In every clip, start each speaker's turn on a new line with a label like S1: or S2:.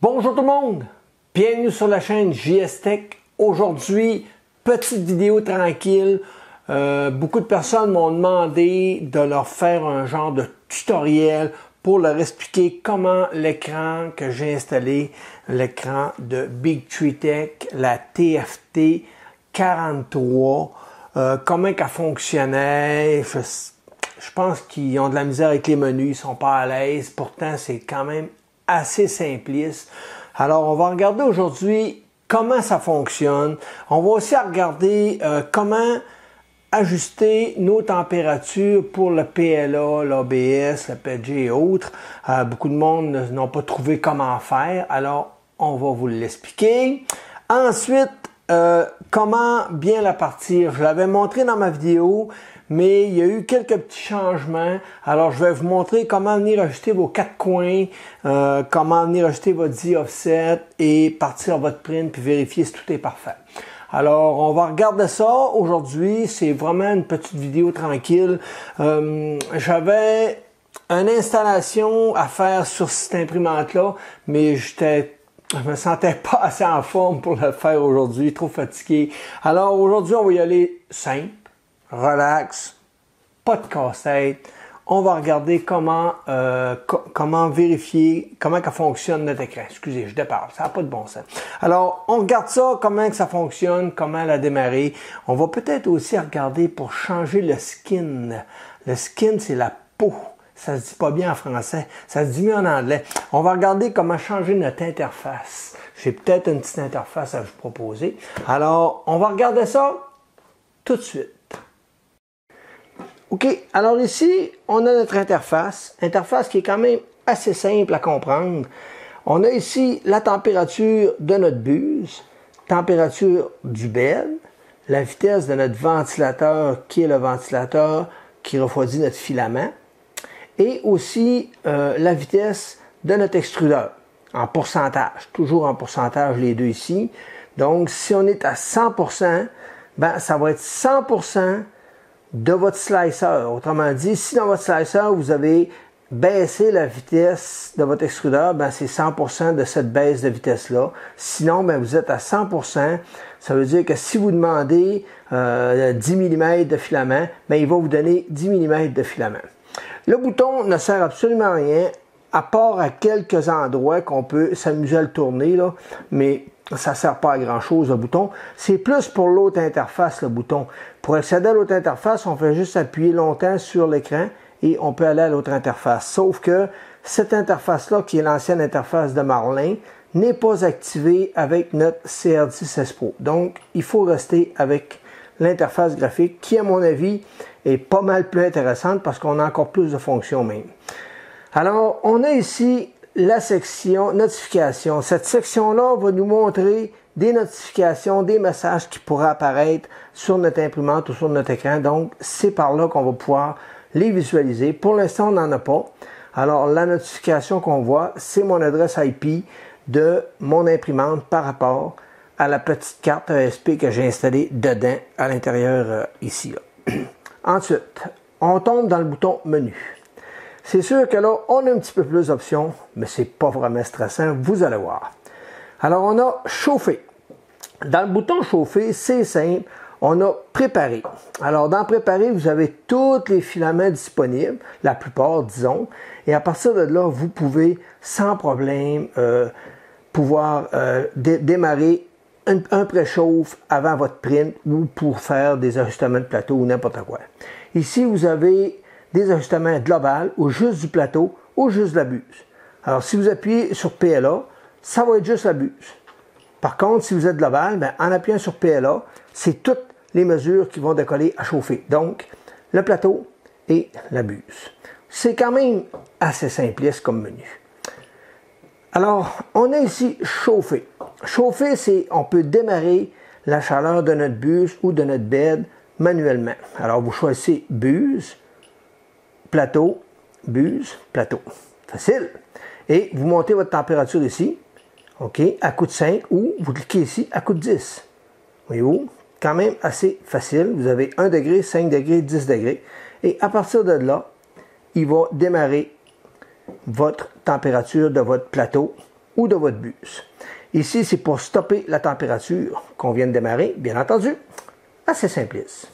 S1: Bonjour tout le monde, bienvenue sur la chaîne JS Tech. Aujourd'hui, petite vidéo tranquille. Beaucoup de personnes m'ont demandé de leur faire un genre de tutoriel pour leur expliquer comment l'écran que j'ai installé, l'écran de Big Tree Tech, la TFT 43, comment elle fonctionnait. Je pense qu'ils ont de la misère avec les menus, ils sont pas à l'aise. Pourtant, c'est quand même assez simpliste. Alors, on va regarder aujourd'hui comment ça fonctionne. On va aussi regarder comment ajuster nos températures pour le PLA, l'ABS, le PG et autres. Beaucoup de monde n'ont pas trouvé comment faire. Alors, on va vous l'expliquer. Ensuite, comment bien la partir. Je l'avais montré dans ma vidéo, mais il y a eu quelques petits changements. Alors, je vais vous montrer comment venir ajuster vos quatre coins, comment venir ajuster votre Z-offset et partir votre print puis vérifier si tout est parfait. Alors, on va regarder ça aujourd'hui. C'est vraiment une petite vidéo tranquille. J'avais une installation à faire sur cette imprimante-là, mais je me sentais pas assez en forme pour le faire aujourd'hui, trop fatigué. Alors aujourd'hui, on va y aller simple, relax, pas de casse-tête. On va regarder comment vérifier, comment ça fonctionne notre écran. Excusez, je déparle, ça n'a pas de bon sens. Alors, on regarde ça, comment que ça fonctionne, comment la démarrer. On va peut-être aussi regarder pour changer le skin. Le skin, c'est la peau. Ça se dit pas bien en français, ça se dit mieux en anglais. On va regarder comment changer notre interface. J'ai peut-être une petite interface à vous proposer. Alors, on va regarder ça tout de suite. OK, alors ici, on a notre interface qui est quand même assez simple à comprendre. On a ici la température de notre buse, température du bed, la vitesse de notre ventilateur qui est le ventilateur qui refroidit notre filament, et aussi la vitesse de notre extrudeur, en pourcentage, toujours en pourcentage les deux ici. Donc, si on est à 100%, ben, ça va être 100% de votre slicer. Autrement dit, si dans votre slicer, vous avez baissé la vitesse de votre extrudeur, ben, c'est 100% de cette baisse de vitesse-là. Sinon, ben, vous êtes à 100%. Ça veut dire que si vous demandez 10 mm de filament, ben, il va vous donner 10 mm de filament. Le bouton ne sert absolument à rien, à part à quelques endroits qu'on peut s'amuser à le tourner, là, mais ça ne sert pas à grand-chose, le bouton. C'est plus pour l'autre interface, le bouton. Pour accéder à l'autre interface, on fait juste appuyer longtemps sur l'écran et on peut aller à l'autre interface. Sauf que cette interface-là, qui est l'ancienne interface de Marlin, n'est pas activée avec notre CR10S Pro. Donc, il faut rester avec l'interface graphique qui, à mon avis, est pas mal plus intéressante parce qu'on a encore plus de fonctions même. Alors, on a ici la section notification. Cette section-là va nous montrer des notifications, des messages qui pourraient apparaître sur notre imprimante ou sur notre écran. Donc, c'est par là qu'on va pouvoir les visualiser. Pour l'instant, on n'en a pas. Alors, la notification qu'on voit, c'est mon adresse IP de mon imprimante par rapport à la petite carte ESP que j'ai installée dedans, à l'intérieur ici. Là. Ensuite, on tombe dans le bouton menu. C'est sûr que là, on a un petit peu plus d'options, mais c'est pas vraiment stressant, vous allez voir. Alors, on a chauffer. Dans le bouton chauffer, c'est simple, on a préparer. Alors, dans préparer, vous avez tous les filaments disponibles, la plupart, disons, et à partir de là, vous pouvez sans problème pouvoir démarrer un préchauffe avant votre print ou pour faire des ajustements de plateau ou n'importe quoi. Ici, vous avez des ajustements globaux ou juste du plateau ou juste de la buse. Alors, si vous appuyez sur PLA, ça va être juste la buse. Par contre, si vous êtes global, ben, en appuyant sur PLA, c'est toutes les mesures qui vont décoller à chauffer. Donc, le plateau et la buse. C'est quand même assez simpliste comme menu. Alors, on a ici chauffer. Chauffer, c'est on peut démarrer la chaleur de notre buse ou de notre bed manuellement. Alors, vous choisissez buse, plateau, buse, plateau. Facile. Et vous montez votre température ici, OK, à coup de 5, ou vous cliquez ici à coup de 10. Voyez-vous? Quand même assez facile. Vous avez 1 degré, 5 degrés, 10 degrés. Et à partir de là, il va démarrer votre température de votre plateau ou de votre buse. Ici, c'est pour stopper la température qu'on vient de démarrer, bien entendu. Assez simpliste.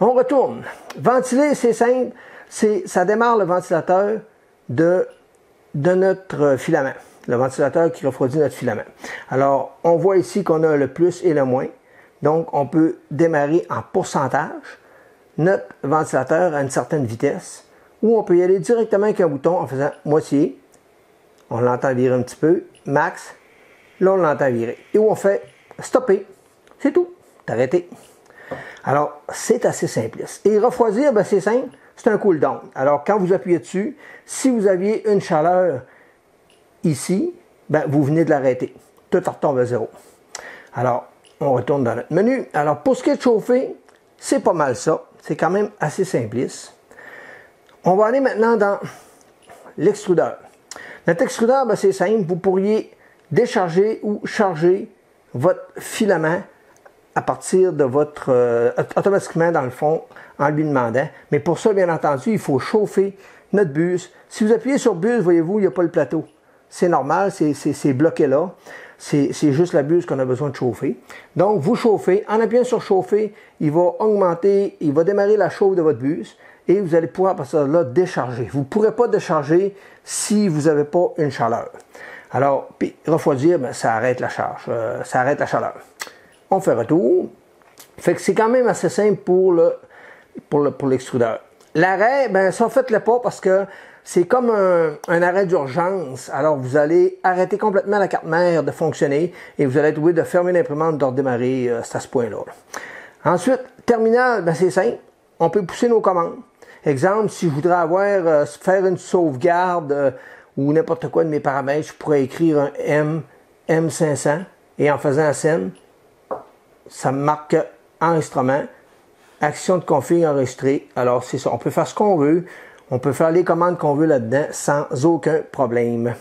S1: On retourne. Ventiler, c'est simple. Ça démarre le ventilateur de notre filament. Le ventilateur qui refroidit notre filament. Alors, on voit ici qu'on a le plus et le moins. Donc, on peut démarrer en pourcentage notre ventilateur à une certaine vitesse, ou on peut y aller directement avec un bouton en faisant moitié. On l'entend virer un petit peu. Max. Là, on l'entend virer. Et où on fait stopper. C'est tout. Arrêté. Alors, c'est assez simpliste. Et refroidir, ben, c'est simple. C'est un cool down. Alors, quand vous appuyez dessus, si vous aviez une chaleur ici, ben, vous venez de l'arrêter. Tout retombe à zéro. Alors, on retourne dans notre menu. Alors, pour ce qui est de chauffer, c'est pas mal ça. C'est quand même assez simpliste. On va aller maintenant dans l'extrudeur. Notre extrudeur, ben, c'est simple. Vous pourriez décharger ou charger votre filament à partir de votre... automatiquement, dans le fond, en lui demandant. Mais pour ça, bien entendu, il faut chauffer notre buse. Si vous appuyez sur buse, voyez-vous, il n'y a pas le plateau. C'est normal, c'est bloqué là. C'est juste la buse qu'on a besoin de chauffer. Donc, vous chauffez. En appuyant sur chauffer, il va augmenter, il va démarrer la chauffe de votre buse et vous allez pouvoir, à partir de là, décharger. Vous ne pourrez pas décharger si vous n'avez pas une chaleur. Alors, puis refroidir, ben, ça arrête la charge, ça arrête la chaleur. On fait retour. Fait que c'est quand même assez simple pour l'extrudeur. L'arrêt, ben ça, faites-le pas parce que c'est comme un arrêt d'urgence. Alors, vous allez arrêter complètement la carte mère de fonctionner et vous allez être obligé de fermer l'imprimante, de redémarrer à ce point-là. Ensuite, terminal, ben c'est simple. On peut pousser nos commandes. Exemple, si je voudrais faire une sauvegarde ou n'importe quoi de mes paramètres, je pourrais écrire un M500 et en faisant un SEN, ça me marque enregistrement, action de config enregistrée. Alors, c'est ça. On peut faire ce qu'on veut. On peut faire les commandes qu'on veut là-dedans sans aucun problème.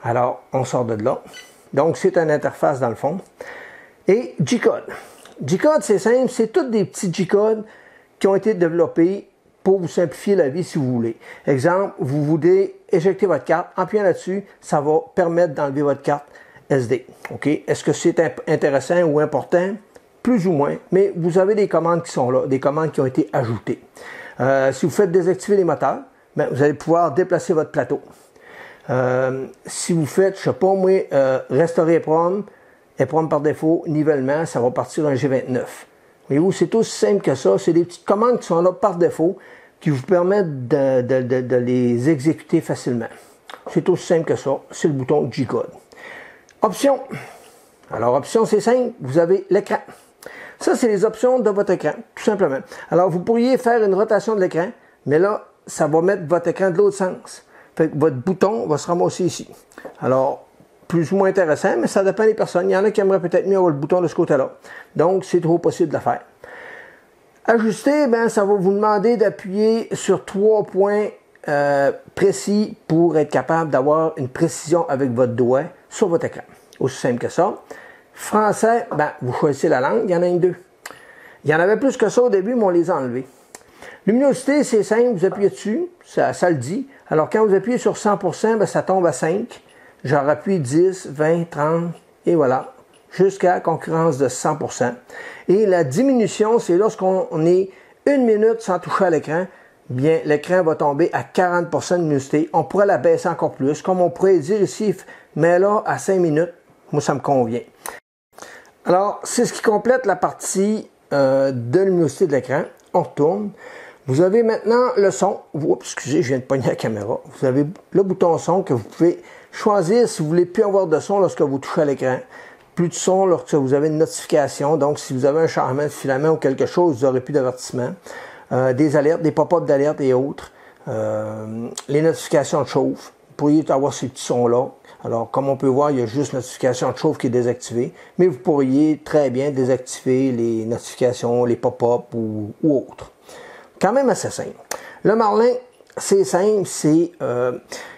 S1: Alors, on sort de là. Donc, c'est une interface dans le fond. Et G-Code. G-Code, c'est simple. C'est tous des petits G-Codes qui ont été développés pour vous simplifier la vie si vous voulez. Exemple, vous voulez éjecter votre carte. En appuyant là-dessus, ça va permettre d'enlever votre carte SD. OK? Est-ce que c'est intéressant ou important? Plus ou moins. Mais vous avez des commandes qui sont là, des commandes qui ont été ajoutées. Si vous faites désactiver les moteurs, ben, vous allez pouvoir déplacer votre plateau. Si vous faites, je sais pas moi, restaurer EPROM par défaut, nivellement, ça va partir un G29. Voyez-vous, c'est aussi simple que ça. C'est des petites commandes qui sont là par défaut qui vous permettent de les exécuter facilement. C'est aussi simple que ça. C'est le bouton G-Code. Options. Alors, options, c'est simple. Vous avez l'écran. Ça, c'est les options de votre écran, tout simplement. Alors, vous pourriez faire une rotation de l'écran, mais là, ça va mettre votre écran de l'autre sens. Fait que votre bouton va se ramasser ici. Alors, plus ou moins intéressant, mais ça dépend des personnes. Il y en a qui aimeraient peut-être mieux avoir le bouton de ce côté-là. Donc, c'est trop possible de le faire. Ajuster, ben, ça va vous demander d'appuyer sur 3 points précis pour être capable d'avoir une précision avec votre doigt sur votre écran. Aussi simple que ça. Français, ben, vous choisissez la langue, il y en a une 2. Il y en avait plus que ça au début, mais on les a enlevés. Luminosité, c'est simple, vous appuyez dessus, ça le dit. Alors, quand vous appuyez sur 100%, ben, ça tombe à 5. J'en appuie 10, 20, 30, et voilà, jusqu'à concurrence de 100%. Et la diminution, c'est lorsqu'on est 1 minute sans toucher à l'écran, bien, l'écran va tomber à 40% de luminosité. On pourrait la baisser encore plus, comme on pourrait dire ici, mais là, à 5 minutes, moi, ça me convient. Alors, c'est ce qui complète la partie de luminosité de l'écran. On retourne. Vous avez maintenant le son. Oups, excusez, je viens de pogner la caméra. Vous avez le bouton son que vous pouvez choisir si vous voulez plus avoir de son lorsque vous touchez à l'écran. Plus de son lorsque vous avez une notification. Donc, si vous avez un changement de filament ou quelque chose, vous n'aurez plus d'avertissement. Des alertes, des pop-up d'alerte et autres. Les notifications de chauffe. Vous pourriez avoir ces petits sons-là. Alors, comme on peut voir, il y a juste notification de chauffe qui est désactivée. Mais vous pourriez très bien désactiver les notifications, les pop-up ou autres. Quand même assez simple. Le Marlin, c'est simple, c'est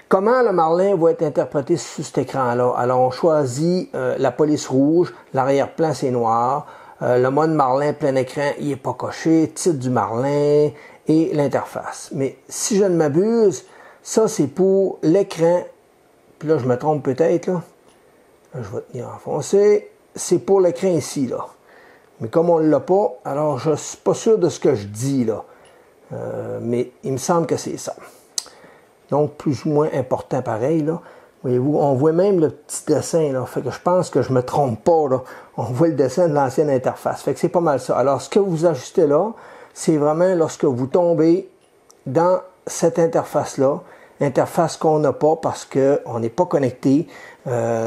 S1: comment le Marlin va être interprété sur cet écran-là. Alors, on choisit la police rouge, l'arrière-plan, c'est noir. Le mode Marlin plein écran, il n'est pas coché. Titre du Marlin et l'interface. Mais si je ne m'abuse, ça, c'est pour l'écran. Puis là, je me trompe peut-être, là. je vais tenir enfoncé. C'est pour l'écran ici, là. Mais comme on ne l'a pas, alors je ne suis pas sûr de ce que je dis, là. Mais il me semble que c'est ça. Donc, plus ou moins important pareil, là. Voyez-vous, on voit même le petit dessin, là. Fait que je pense que je ne me trompe pas, là. On voit le dessin de l'ancienne interface. Fait que c'est pas mal ça. Alors, ce que vous ajustez là, c'est vraiment lorsque vous tombez dans cette interface-là, interface qu'on n'a pas parce qu'on n'est pas connecté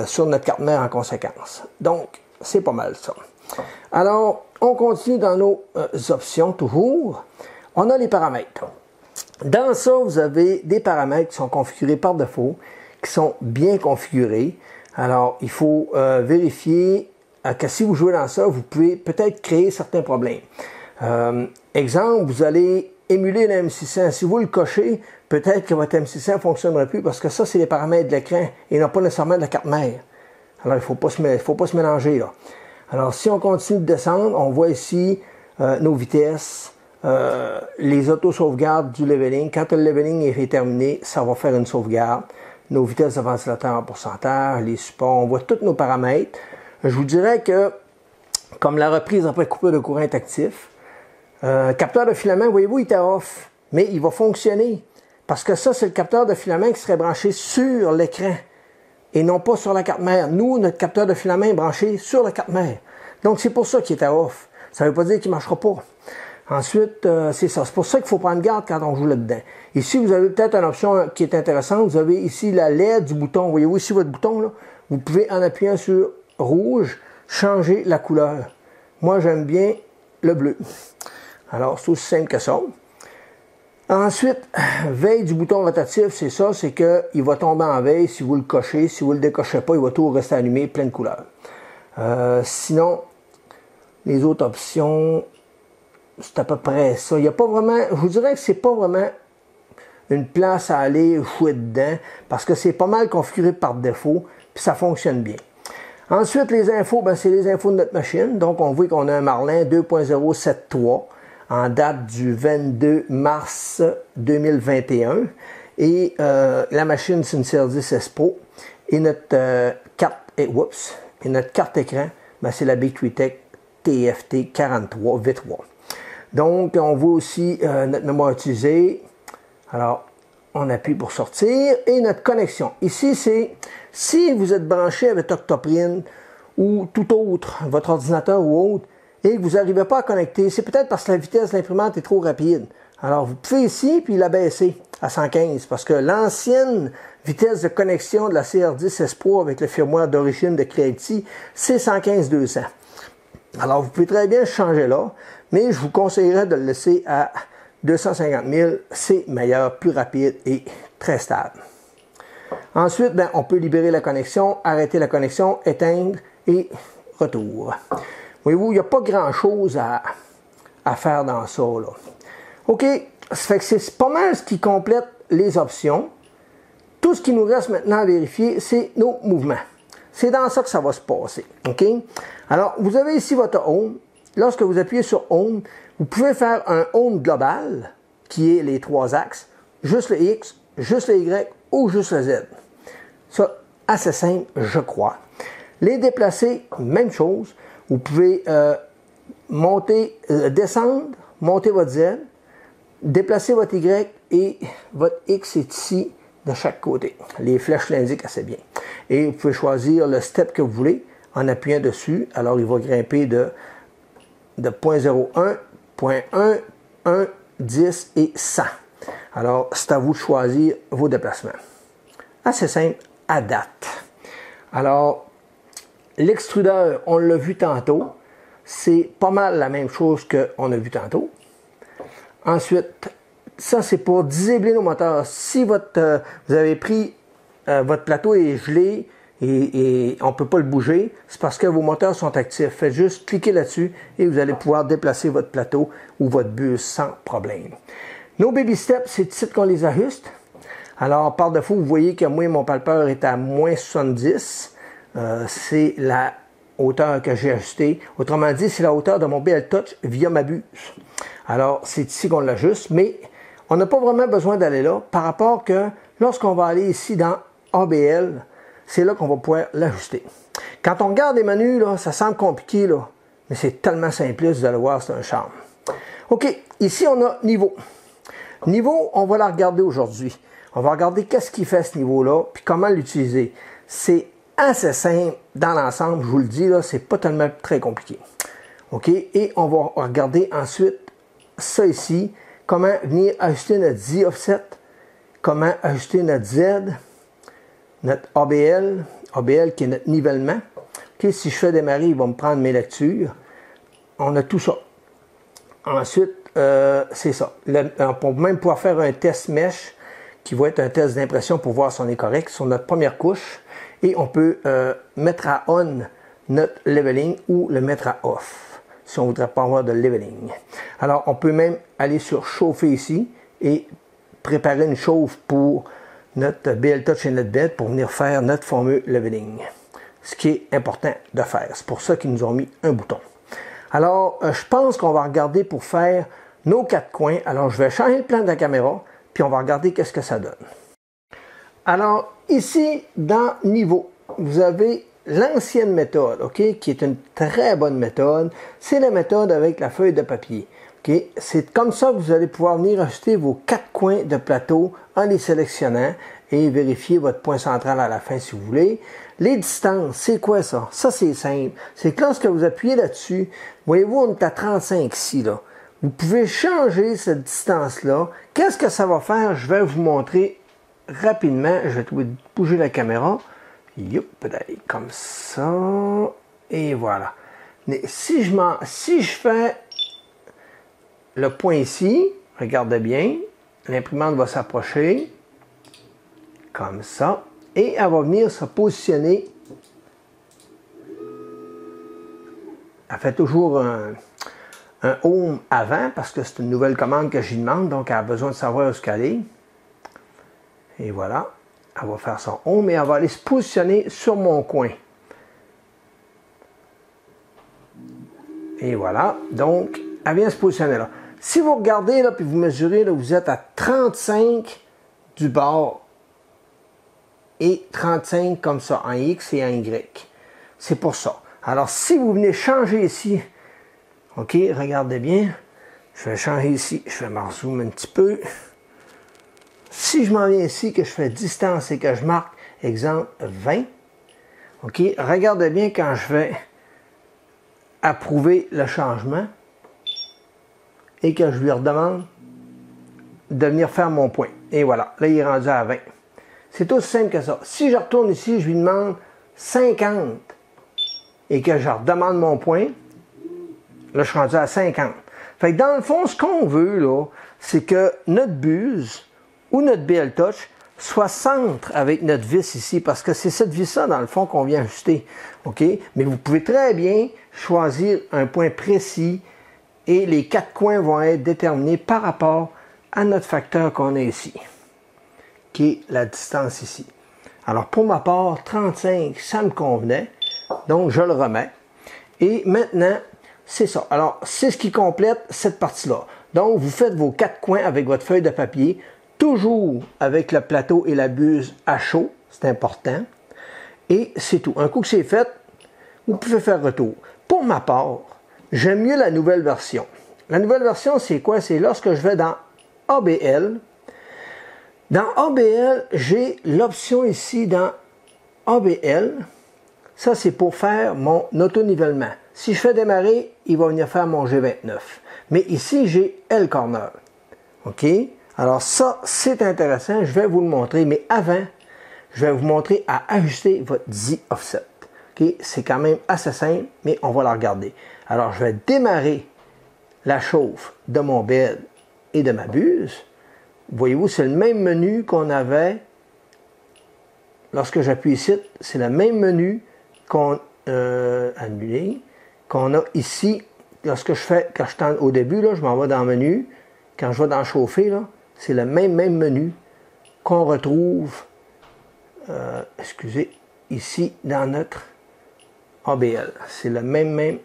S1: sur notre carte mère en conséquence. Donc, c'est pas mal ça. Alors, on continue dans nos options toujours. On a les paramètres. Dans ça, vous avez des paramètres qui sont configurés par défaut, qui sont bien configurés. Alors, il faut vérifier que si vous jouez dans ça, vous pouvez peut-être créer certains problèmes. Exemple, vous allez émuler le M600. Si vous le cochez, peut-être que votre M600 ne fonctionnera plus parce que ça, c'est les paramètres de l'écran et non pas nécessairement de la carte mère. Alors, il ne faut pas se mélanger là. Alors, si on continue de descendre, on voit ici nos vitesses, les auto-sauvegardes du leveling. Quand le leveling est terminé, ça va faire une sauvegarde. Nos vitesses de ventilateur en pourcentage, les supports, on voit tous nos paramètres. Je vous dirais que, comme la reprise après coupure de courant est actif, capteur de filament, voyez-vous, il était off, mais il va fonctionner. Parce que ça, c'est le capteur de filament qui serait branché sur l'écran et non pas sur la carte mère. Nous, notre capteur de filament est branché sur la carte mère. Donc, c'est pour ça qu'il était off. Ça ne veut pas dire qu'il ne marchera pas. Ensuite, c'est ça. C'est pour ça qu'il faut prendre garde quand on joue là-dedans. Ici, vous avez peut-être une option qui est intéressante. Vous avez ici la LED du bouton. Voyez-vous ici votre bouton, là? Vous pouvez, en appuyant sur rouge, changer la couleur. Moi, j'aime bien le bleu. Alors, c'est aussi simple que ça. Ensuite, veille du bouton rotatif, c'est ça, c'est qu'il va tomber en veille si vous le cochez. Si vous ne le décochez pas, il va tout rester allumé, plein de couleurs. Sinon, les autres options, c'est à peu près ça. Il n'y a pas vraiment, je vous dirais que c'est pas vraiment une place à aller jouer dedans, parce que c'est pas mal configuré par défaut, puis ça fonctionne bien. Ensuite, les infos, ben, c'est les infos de notre machine. Donc, on voit qu'on a un Marlin 2.073 en date du 22 mars 2021. Et la machine, c'est une CR10 S Pro. Et notre carte écran, ben, c'est la Big3Tech TFT 43 V3. Donc, on voit aussi notre mémoire utilisée. Alors, on appuie pour sortir. Et notre connexion. Ici, c'est si vous êtes branché avec Octoprint ou tout autre, votre ordinateur ou autre, et que vous n'arrivez pas à connecter, c'est peut-être parce que la vitesse de l'imprimante est trop rapide. Alors, vous pouvez ici, puis la baisser à 115, parce que l'ancienne vitesse de connexion de la CR10 S Pro avec le firmware d'origine de Creality, c'est 115-200. Alors, vous pouvez très bien changer là, mais je vous conseillerais de le laisser à 250 000, c'est meilleur, plus rapide et très stable. Ensuite, ben, on peut libérer la connexion, arrêter la connexion, éteindre et retour. Voyez-vous, il n'y a pas grand-chose à faire dans ça, là. OK, ça fait que c'est pas mal ce qui complète les options. Tout ce qui nous reste maintenant à vérifier, c'est nos mouvements. C'est dans ça que ça va se passer. OK? Alors, vous avez ici votre Home. Lorsque vous appuyez sur Home, vous pouvez faire un Home global, qui est les trois axes, juste le X, juste le Y ou juste le Z. Ça, assez simple, je crois. Les déplacer, même chose. Vous pouvez descendre, monter votre Z, déplacer votre Y et votre X est ici de chaque côté. Les flèches l'indiquent assez bien. Et vous pouvez choisir le step que vous voulez en appuyant dessus. Alors, il va grimper de 0.01, 0.1, 1, 10 et 100. Alors, c'est à vous de choisir vos déplacements. Assez simple à date. Alors, l'extrudeur, on l'a vu tantôt. C'est pas mal la même chose qu'on a vu tantôt. Ensuite, ça, c'est pour disabler nos moteurs. Si vous avez pris votre plateau est gelé et on ne peut pas le bouger, c'est parce que vos moteurs sont actifs. Faites juste cliquer là-dessus et vous allez pouvoir déplacer votre plateau ou votre bus sans problème. Nos baby steps, c'est ici qu'on les ajuste. Alors, par défaut, vous voyez que moi, mon palpeur est à moins 70. C'est la hauteur que j'ai ajustée. Autrement dit, c'est la hauteur de mon BL Touch via ma buse. Alors, c'est ici qu'on l'ajuste, mais on n'a pas vraiment besoin d'aller là par rapport que lorsqu'on va aller ici dans ABL, c'est là qu'on va pouvoir l'ajuster. Quand on regarde les menus, là, ça semble compliqué, là, mais c'est tellement simpliste, vous allez voir, c'est un charme. OK, ici on a niveau. Niveau, on va la regarder aujourd'hui. On va regarder qu'est-ce qui fait ce niveau-là, puis comment l'utiliser. C'est assez simple dans l'ensemble, je vous le dis, là, c'est pas tellement très compliqué. OK, et on va regarder ensuite ça ici, comment venir ajuster notre Z offset, comment ajuster notre Z, notre ABL qui est notre nivellement. OK, si je fais démarrer, il va me prendre mes lectures. On a tout ça. Ensuite, c'est ça. On peut même pouvoir faire un test mesh qui va être un test d'impression pour voir si on est correct sur notre première couche. Et on peut mettre à on notre leveling ou le mettre à off si on ne voudrait pas avoir de leveling. Alors, on peut même aller sur chauffer ici et préparer une chauffe pour notre BL Touch et notre bed pour venir faire notre fameux leveling. Ce qui est important de faire. C'est pour ça qu'ils nous ont mis un bouton. Alors, je pense qu'on va regarder pour faire nos 4 coins. Alors, je vais changer le plan de la caméra, puis on va regarder qu'est-ce que ça donne. Alors, ici, dans Niveau, vous avez l'ancienne méthode, OK, qui est une très bonne méthode. C'est la méthode avec la feuille de papier. OK? C'est comme ça que vous allez pouvoir venir ajuster vos 4 coins de plateau en les sélectionnant et vérifier votre point central à la fin si vous voulez. Les distances, c'est quoi ça? Ça, c'est simple. C'est que lorsque vous appuyez là-dessus, voyez-vous, on est à 35 ici, là. Vous pouvez changer cette distance-là. Qu'est-ce que ça va faire? Je vais vous montrer rapidement. Je vais bouger la caméra. Youp, comme ça. Et voilà. Mais si je fais le point ici, regardez bien, l'imprimante va s'approcher. Comme ça. Et elle va venir se positionner. Elle fait toujours un home avant parce que c'est une nouvelle commande que j'y demande, donc elle a besoin de savoir où elle est. Et voilà, elle va faire son home et elle va aller se positionner sur mon coin. Et voilà, donc elle vient se positionner là. Si vous regardez là, puis vous mesurez, là, vous êtes à 35 du bord. Et 35 comme ça, en X et en Y. C'est pour ça. Alors, si vous venez changer ici, OK, regardez bien, je vais changer ici, je vais me rezoomer un petit peu. Si je m'en viens ici, que je fais distance et que je marque, exemple, 20, OK, regardez bien quand je vais approuver le changement et que je lui redemande de venir faire mon point. Et voilà, là, il est rendu à 20. C'est aussi simple que ça. Si je retourne ici, je lui demande 50 et que je redemande mon point, là, je suis rendu à 50. Fait que dans le fond, ce qu'on veut, là, c'est que notre buse ou notre BL Touch soit centre avec notre vis ici, parce que c'est cette vis-là, dans le fond, qu'on vient ajuster. OK? Mais vous pouvez très bien choisir un point précis et les 4 coins vont être déterminés par rapport à notre facteur qu'on a ici, qui est la distance ici. Alors, pour ma part, 35, ça me convenait. Donc, je le remets. Et maintenant, c'est ça. Alors, c'est ce qui complète cette partie-là. Donc, vous faites vos 4 coins avec votre feuille de papier, toujours avec le plateau et la buse à chaud. C'est important. Et c'est tout. Un coup que c'est fait, vous pouvez faire retour. Pour ma part, j'aime mieux la nouvelle version. La nouvelle version, c'est quoi? C'est lorsque je vais dans ABL. Dans ABL, j'ai l'option ici dans ABL. Ça, c'est pour faire mon auto-nivellement. Si je fais démarrer, il va venir faire mon G29. Mais ici, j'ai L-corner. OK? Alors ça, c'est intéressant. Je vais vous le montrer. Mais avant, je vais vous montrer à ajuster votre Z-offset. OK? C'est quand même assez simple, mais on va la regarder. Alors, je vais démarrer la chauffe de mon bed et de ma buse. Voyez-vous, c'est le même menu qu'on avait lorsque j'appuie ici. C'est le même menu qu'on a ici. Lorsque quand je tends au début, là, je m'en vais dans le menu. Quand je vais dans chauffer, là, c'est le même menu qu'on retrouve, ici dans notre ABL. C'est le même,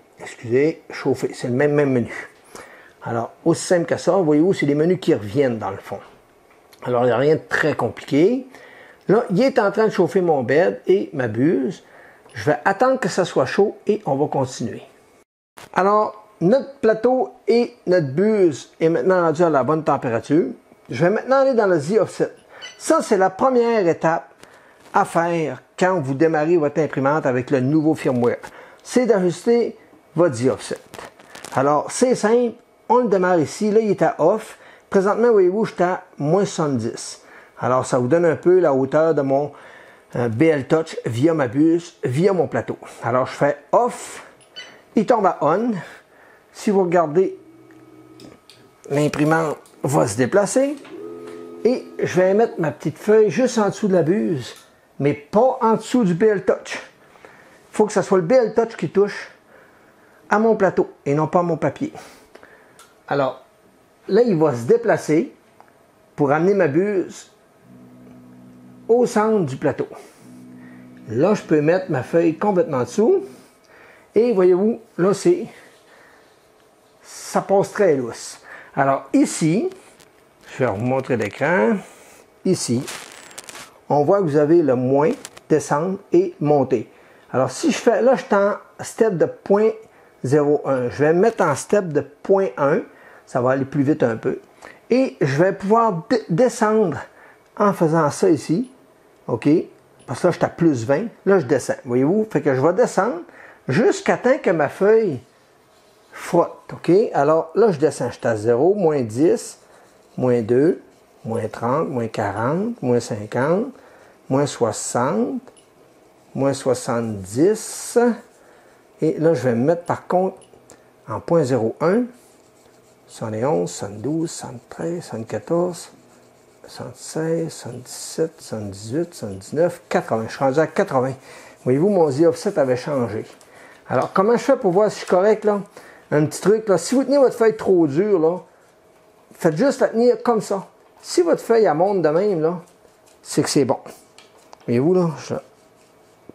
S1: chauffer. C'est le même menu. Alors, aussi simple que ça, voyez-vous, c'est des menus qui reviennent dans le fond. Alors, il n'y a rien de très compliqué. Là, il est en train de chauffer mon bed et ma buse. Je vais attendre que ça soit chaud et on va continuer. Alors, notre plateau et notre buse est maintenant rendu à la bonne température. Je vais maintenant aller dans le Z Offset. Ça, c'est la première étape à faire quand vous démarrez votre imprimante avec le nouveau firmware. C'est d'ajuster votre Z Offset. Alors, c'est simple. On le démarre ici. Là, il est à off. Présentement, voyez-vous, je suis à moins 70. Alors, ça vous donne un peu la hauteur de mon BL Touch via ma buse, via mon plateau. Alors, je fais off. Il tombe à on. Si vous regardez, l'imprimante va se déplacer. Et je vais mettre ma petite feuille juste en dessous de la buse, mais pas en dessous du BL Touch. Il faut que ce soit le BL Touch qui touche à mon plateau et non pas à mon papier. Alors, là, il va se déplacer pour amener ma buse au centre du plateau. Là, je peux mettre ma feuille complètement en dessous. Et voyez-vous, là, ça passe très lousse. Alors, ici, je vais vous montrer l'écran. Ici, on voit que vous avez le moins, descendre et monter. Alors, si je fais, là, je suis en step de 0.01. Je vais me mettre en step de 0.1. Ça va aller plus vite un peu. Et je vais pouvoir descendre en faisant ça ici. OK? Parce que là, je suis à plus 20. Là, je descends. Voyez-vous? Fait que je vais descendre jusqu'à temps que ma feuille frotte. OK? Alors, là, je descends. Je suis à 0, moins 10, moins 2, moins 30, moins 40, moins 50, moins 60, moins 70. Et là, je vais me mettre par contre en 0.01. 71, 72, 73, 74, 76, 77, 78, 79, 80. Je suis rendu à 80. Voyez-vous, mon Z Offset avait changé. Alors, comment je fais pour voir si je suis correct, là? Un petit truc, là. Si vous tenez votre feuille trop dure, là, faites juste la tenir comme ça. Si votre feuille, elle monte de même, là, c'est que c'est bon. Voyez-vous, là?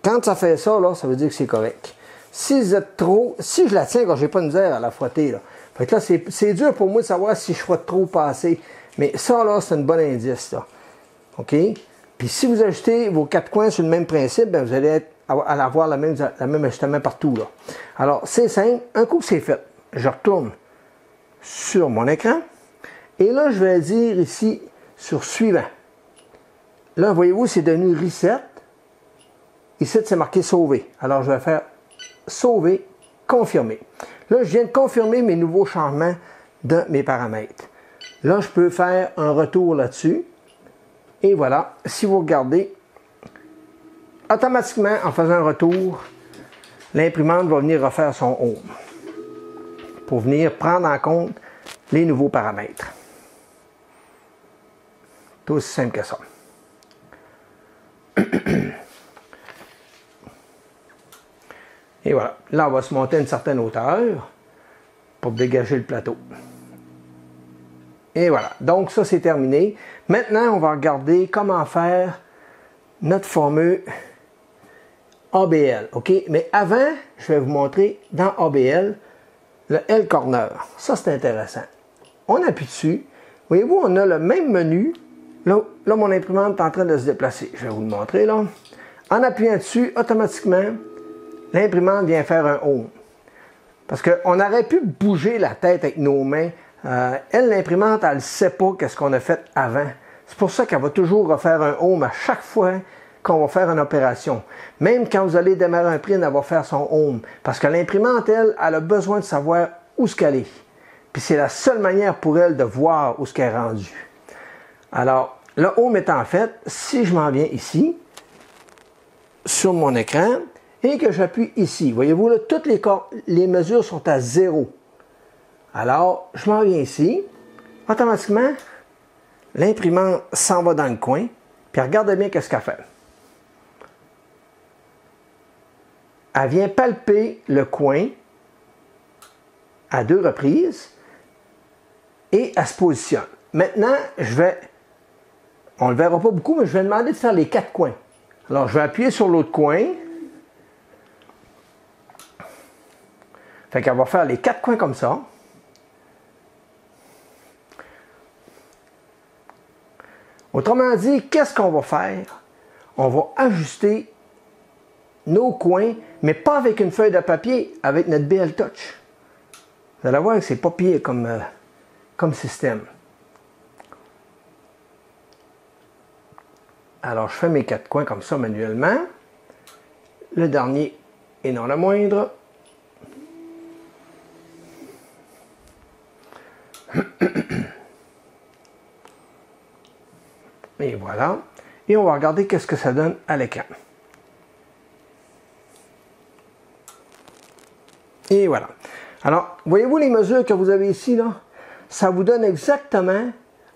S1: Quand ça fait ça, là, ça veut dire que c'est correct. Si vous êtes trop... Si je la tiens quand j'ai pas de misère à la frotter, là. Fait que là, c'est dur pour moi de savoir si je frotte trop ou pas assez. Mais ça, là, c'est un bon indice, là. OK? Puis si vous ajustez vos quatre coins sur le même principe, bien, vous allez avoir le même ajustement partout, là. Alors, c'est simple. Un coup que c'est fait, je retourne sur mon écran. Et là, je vais dire ici, sur suivant. Là, voyez-vous, c'est devenu reset. Ici, c'est marqué sauver. Alors, je vais faire sauver, confirmer. Là, je viens de confirmer mes nouveaux changements de mes paramètres. Là, je peux faire un retour là-dessus. Et voilà, si vous regardez, automatiquement, en faisant un retour, l'imprimante va venir refaire son home pour venir prendre en compte les nouveaux paramètres. Tout aussi simple que ça. Et voilà. Là, on va se monter à une certaine hauteur pour dégager le plateau. Et voilà. Donc, ça, c'est terminé. Maintenant, on va regarder comment faire notre fameux ABL. OK? Mais avant, je vais vous montrer dans ABL le L-Corner. Ça, c'est intéressant. On appuie dessus. Voyez-vous, on a le même menu. Là, mon imprimante est en train de se déplacer. Je vais vous le montrer, là. En appuyant dessus, automatiquement, l'imprimante vient faire un home. Parce qu'on aurait pu bouger la tête avec nos mains. Elle, l'imprimante, elle ne sait pas qu'est-ce qu'on a fait avant. C'est pour ça qu'elle va toujours refaire un home à chaque fois qu'on va faire une opération. Même quand vous allez démarrer un print, elle va faire son home. Parce que l'imprimante, elle a besoin de savoir où ce qu'elle est. Puis c'est la seule manière pour elle de voir où ce qu'elle est rendue. Alors, le home étant fait, si je m'en viens ici, sur mon écran, et que j'appuie ici, voyez-vous, là, toutes les mesures sont à 0. Alors, je m'en viens ici, automatiquement, l'imprimante s'en va dans le coin, puis regardez bien qu'est-ce qu'elle fait. Elle vient palper le coin à 2 reprises, et elle se positionne. Maintenant, on ne le verra pas beaucoup, mais je vais demander de faire les 4 coins. Alors, je vais appuyer sur l'autre coin. Fait qu'elle va faire les 4 coins comme ça. Autrement dit, qu'est-ce qu'on va faire? on va ajuster nos coins, mais pas avec une feuille de papier, avec notre BL Touch. Vous allez voir que c'est pas pire comme système. Alors, je fais mes 4 coins comme ça manuellement. Le dernier, et non le moindre. Et voilà. Et on va regarder qu'est-ce que ça donne à l'écran. Et voilà. Alors, voyez-vous les mesures que vous avez ici, là? Ça vous donne exactement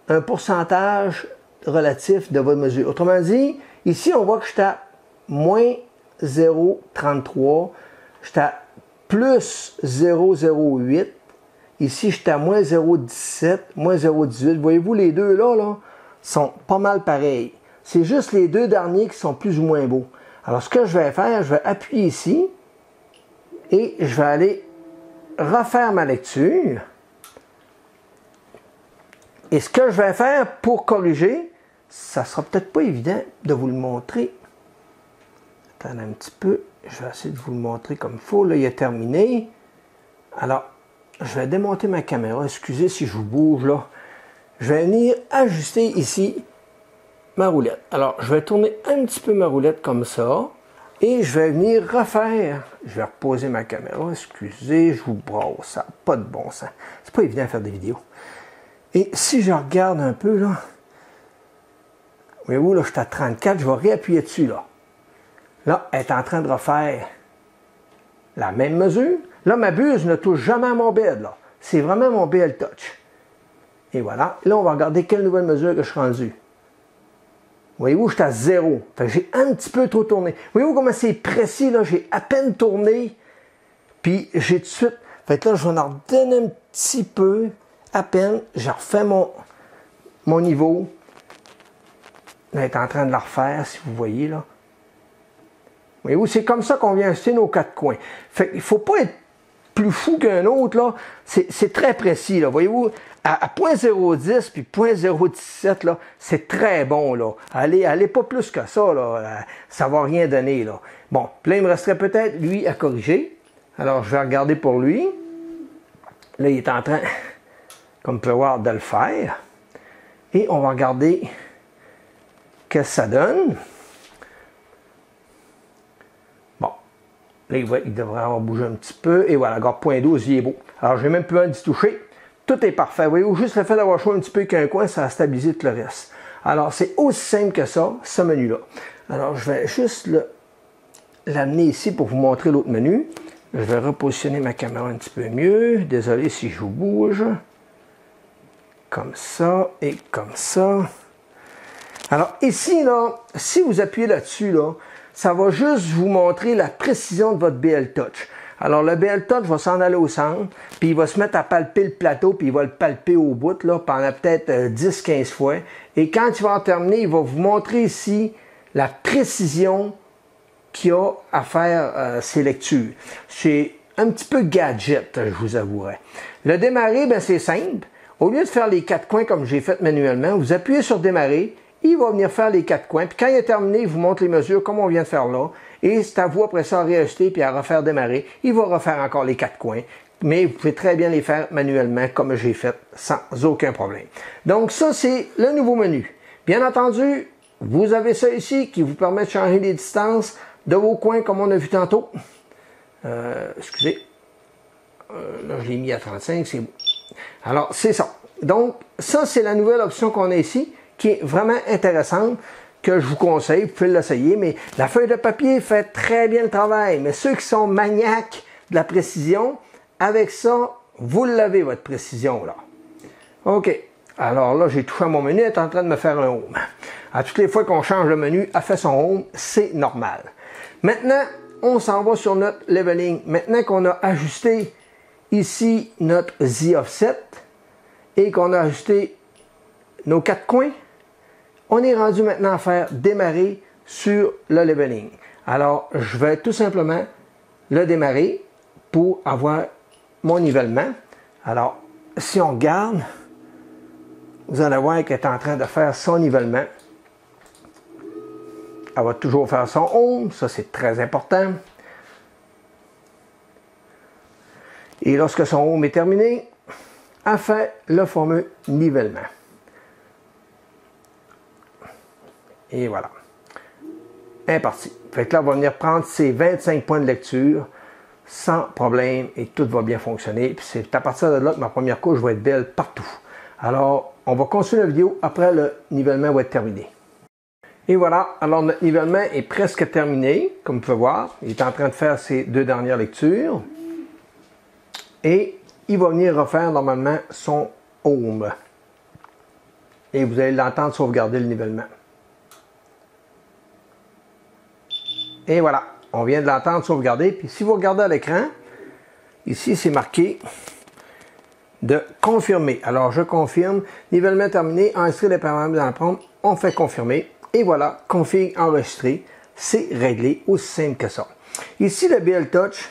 S1: un pourcentage relatif de votre mesure. Autrement dit, ici, on voit que je suis à moins 0,33. Je suis à plus 0,08. Ici, je suis à moins 0,17, moins 0,18. Voyez-vous, les deux là, sont pas mal pareils. C'est juste les deux derniers qui sont plus ou moins beaux. Alors, ce que je vais faire, je vais appuyer ici et je vais aller refaire ma lecture. Et ce que je vais faire pour corriger, ça ne sera peut-être pas évident de vous le montrer. Attendez un petit peu. Je vais essayer de vous le montrer comme il faut. Là, il est terminé. Alors, je vais démonter ma caméra. Excusez si je vous bouge là. Je vais venir ajuster ici ma roulette. Alors, je vais tourner un petit peu ma roulette comme ça. Et je vais venir refaire. Je vais reposer ma caméra. Excusez, je vous brosse. Ça n'a pas de bon sens. C'est pas évident de faire des vidéos. Et si je regarde un peu là, voyez-vous, là, je suis à 34, je vais réappuyer dessus là. Là, elle est en train de refaire la même mesure. Là, ma buse ne touche jamais à mon bed là. C'est vraiment mon BL Touch. Et voilà. Là, on va regarder quelle nouvelle mesure que je suis rendu. Voyez-vous, je suis à 0. Fait que j'ai un petit peu trop tourné. Voyez-vous comment c'est précis, là? J'ai à peine tourné. Puis j'ai tout de suite. Fait que là, je vais en redonner un petit peu. À peine. Je refais mon niveau. Là, elle est en train de la refaire, si vous voyez, là. Voyez-vous, c'est comme ça qu'on vient acheter nos 4 coins. Fait qu'il ne faut pas être plus fou qu'un autre, là. C'est très précis, là. Voyez-vous, à 0.010 puis 0.017, là, c'est très bon, là. Allez pas plus que ça, là. Ça va rien donner, là. Bon, puis là, il me resterait peut-être, lui, à corriger. Alors, je vais regarder pour lui. Là, il est en train, comme vous pouvez voir, de le faire. Et on va regarder qu'est-ce que ça donne. Bon, là, il devrait avoir bougé un petit peu. Et voilà, regarde, 0.12, il est beau. Alors, j'ai même plus besoin d'y toucher. Tout est parfait. Voyez-vous, juste le fait d'avoir choisi un petit peu qu'un coin, ça a stabilisé tout le reste. Alors, c'est aussi simple que ça, ce menu-là. Alors, je vais juste l'amener ici pour vous montrer l'autre menu. Je vais repositionner ma caméra un petit peu mieux. Désolé si je vous bouge. Comme ça et comme ça. Alors ici, là, si vous appuyez là-dessus, là, ça va juste vous montrer la précision de votre BL Touch. Alors le BL Touch va s'en aller au centre, puis il va se mettre à palper le plateau, puis il va le palper au bout là, pendant peut-être 10-15 fois. Et quand il va en terminer, il va vous montrer ici la précision qu'il a à faire ses lectures. C'est un petit peu gadget, je vous avouerai. Le démarrer, ben, c'est simple. Au lieu de faire les 4 coins comme j'ai fait manuellement, vous appuyez sur démarrer, il va venir faire les 4 coins. Puis quand il est terminé, il vous montre les mesures comme on vient de faire là. Et c'est à vous après ça à réajuster puis à refaire démarrer. Il va refaire encore les 4 coins. Mais vous pouvez très bien les faire manuellement comme j'ai fait sans aucun problème. Donc ça, c'est le nouveau menu. Bien entendu, vous avez ça ici qui vous permet de changer les distances de vos coins comme on a vu tantôt. Excusez. Là, je l'ai mis à 35, c'est bon. Alors, c'est ça. Donc, ça, c'est la nouvelle option qu'on a ici, qui est vraiment intéressante, que je vous conseille. Vous pouvez l'essayer, mais la feuille de papier fait très bien le travail. Mais ceux qui sont maniaques de la précision, avec ça, vous l'avez, votre précision, là. OK. Alors là, j'ai touché à mon menu, elle est en train de me faire un home. À toutes les fois qu'on change le menu, elle fait son home, c'est normal. Maintenant, on s'en va sur notre leveling. Maintenant qu'on a ajusté ici notre Z-offset et qu'on a ajusté nos 4 coins, on est rendu maintenant à faire démarrer sur le leveling. Alors, je vais tout simplement le démarrer pour avoir mon nivellement. Alors, si on regarde, vous allez voir qu'elle est en train de faire son nivellement. elle va toujours faire son home, ça c'est très important. Et lorsque son home est terminé, elle fait le fameux nivellement. Et voilà. Elle est partie. Fait que là, on va venir prendre ses 25 points de lecture sans problème et tout va bien fonctionner. Puis c'est à partir de là que ma première couche va être belle partout. Alors, on va continuer la vidéo après le nivellement va être terminé. Et voilà, alors notre nivellement est presque terminé, comme vous pouvez voir. Il est en train de faire ses 2 dernières lectures. Et il va venir refaire normalement son home. Et vous allez l'entendre sauvegarder le nivellement. Et voilà, on vient de l'entendre sauvegarder. Puis si vous regardez à l'écran, ici c'est marqué de confirmer. Alors je confirme, nivellement terminé, enregistrer les paramètres dans la prompt, on fait confirmer. Et voilà, config enregistré, c'est réglé, aussi simple que ça. Ici le BL Touch,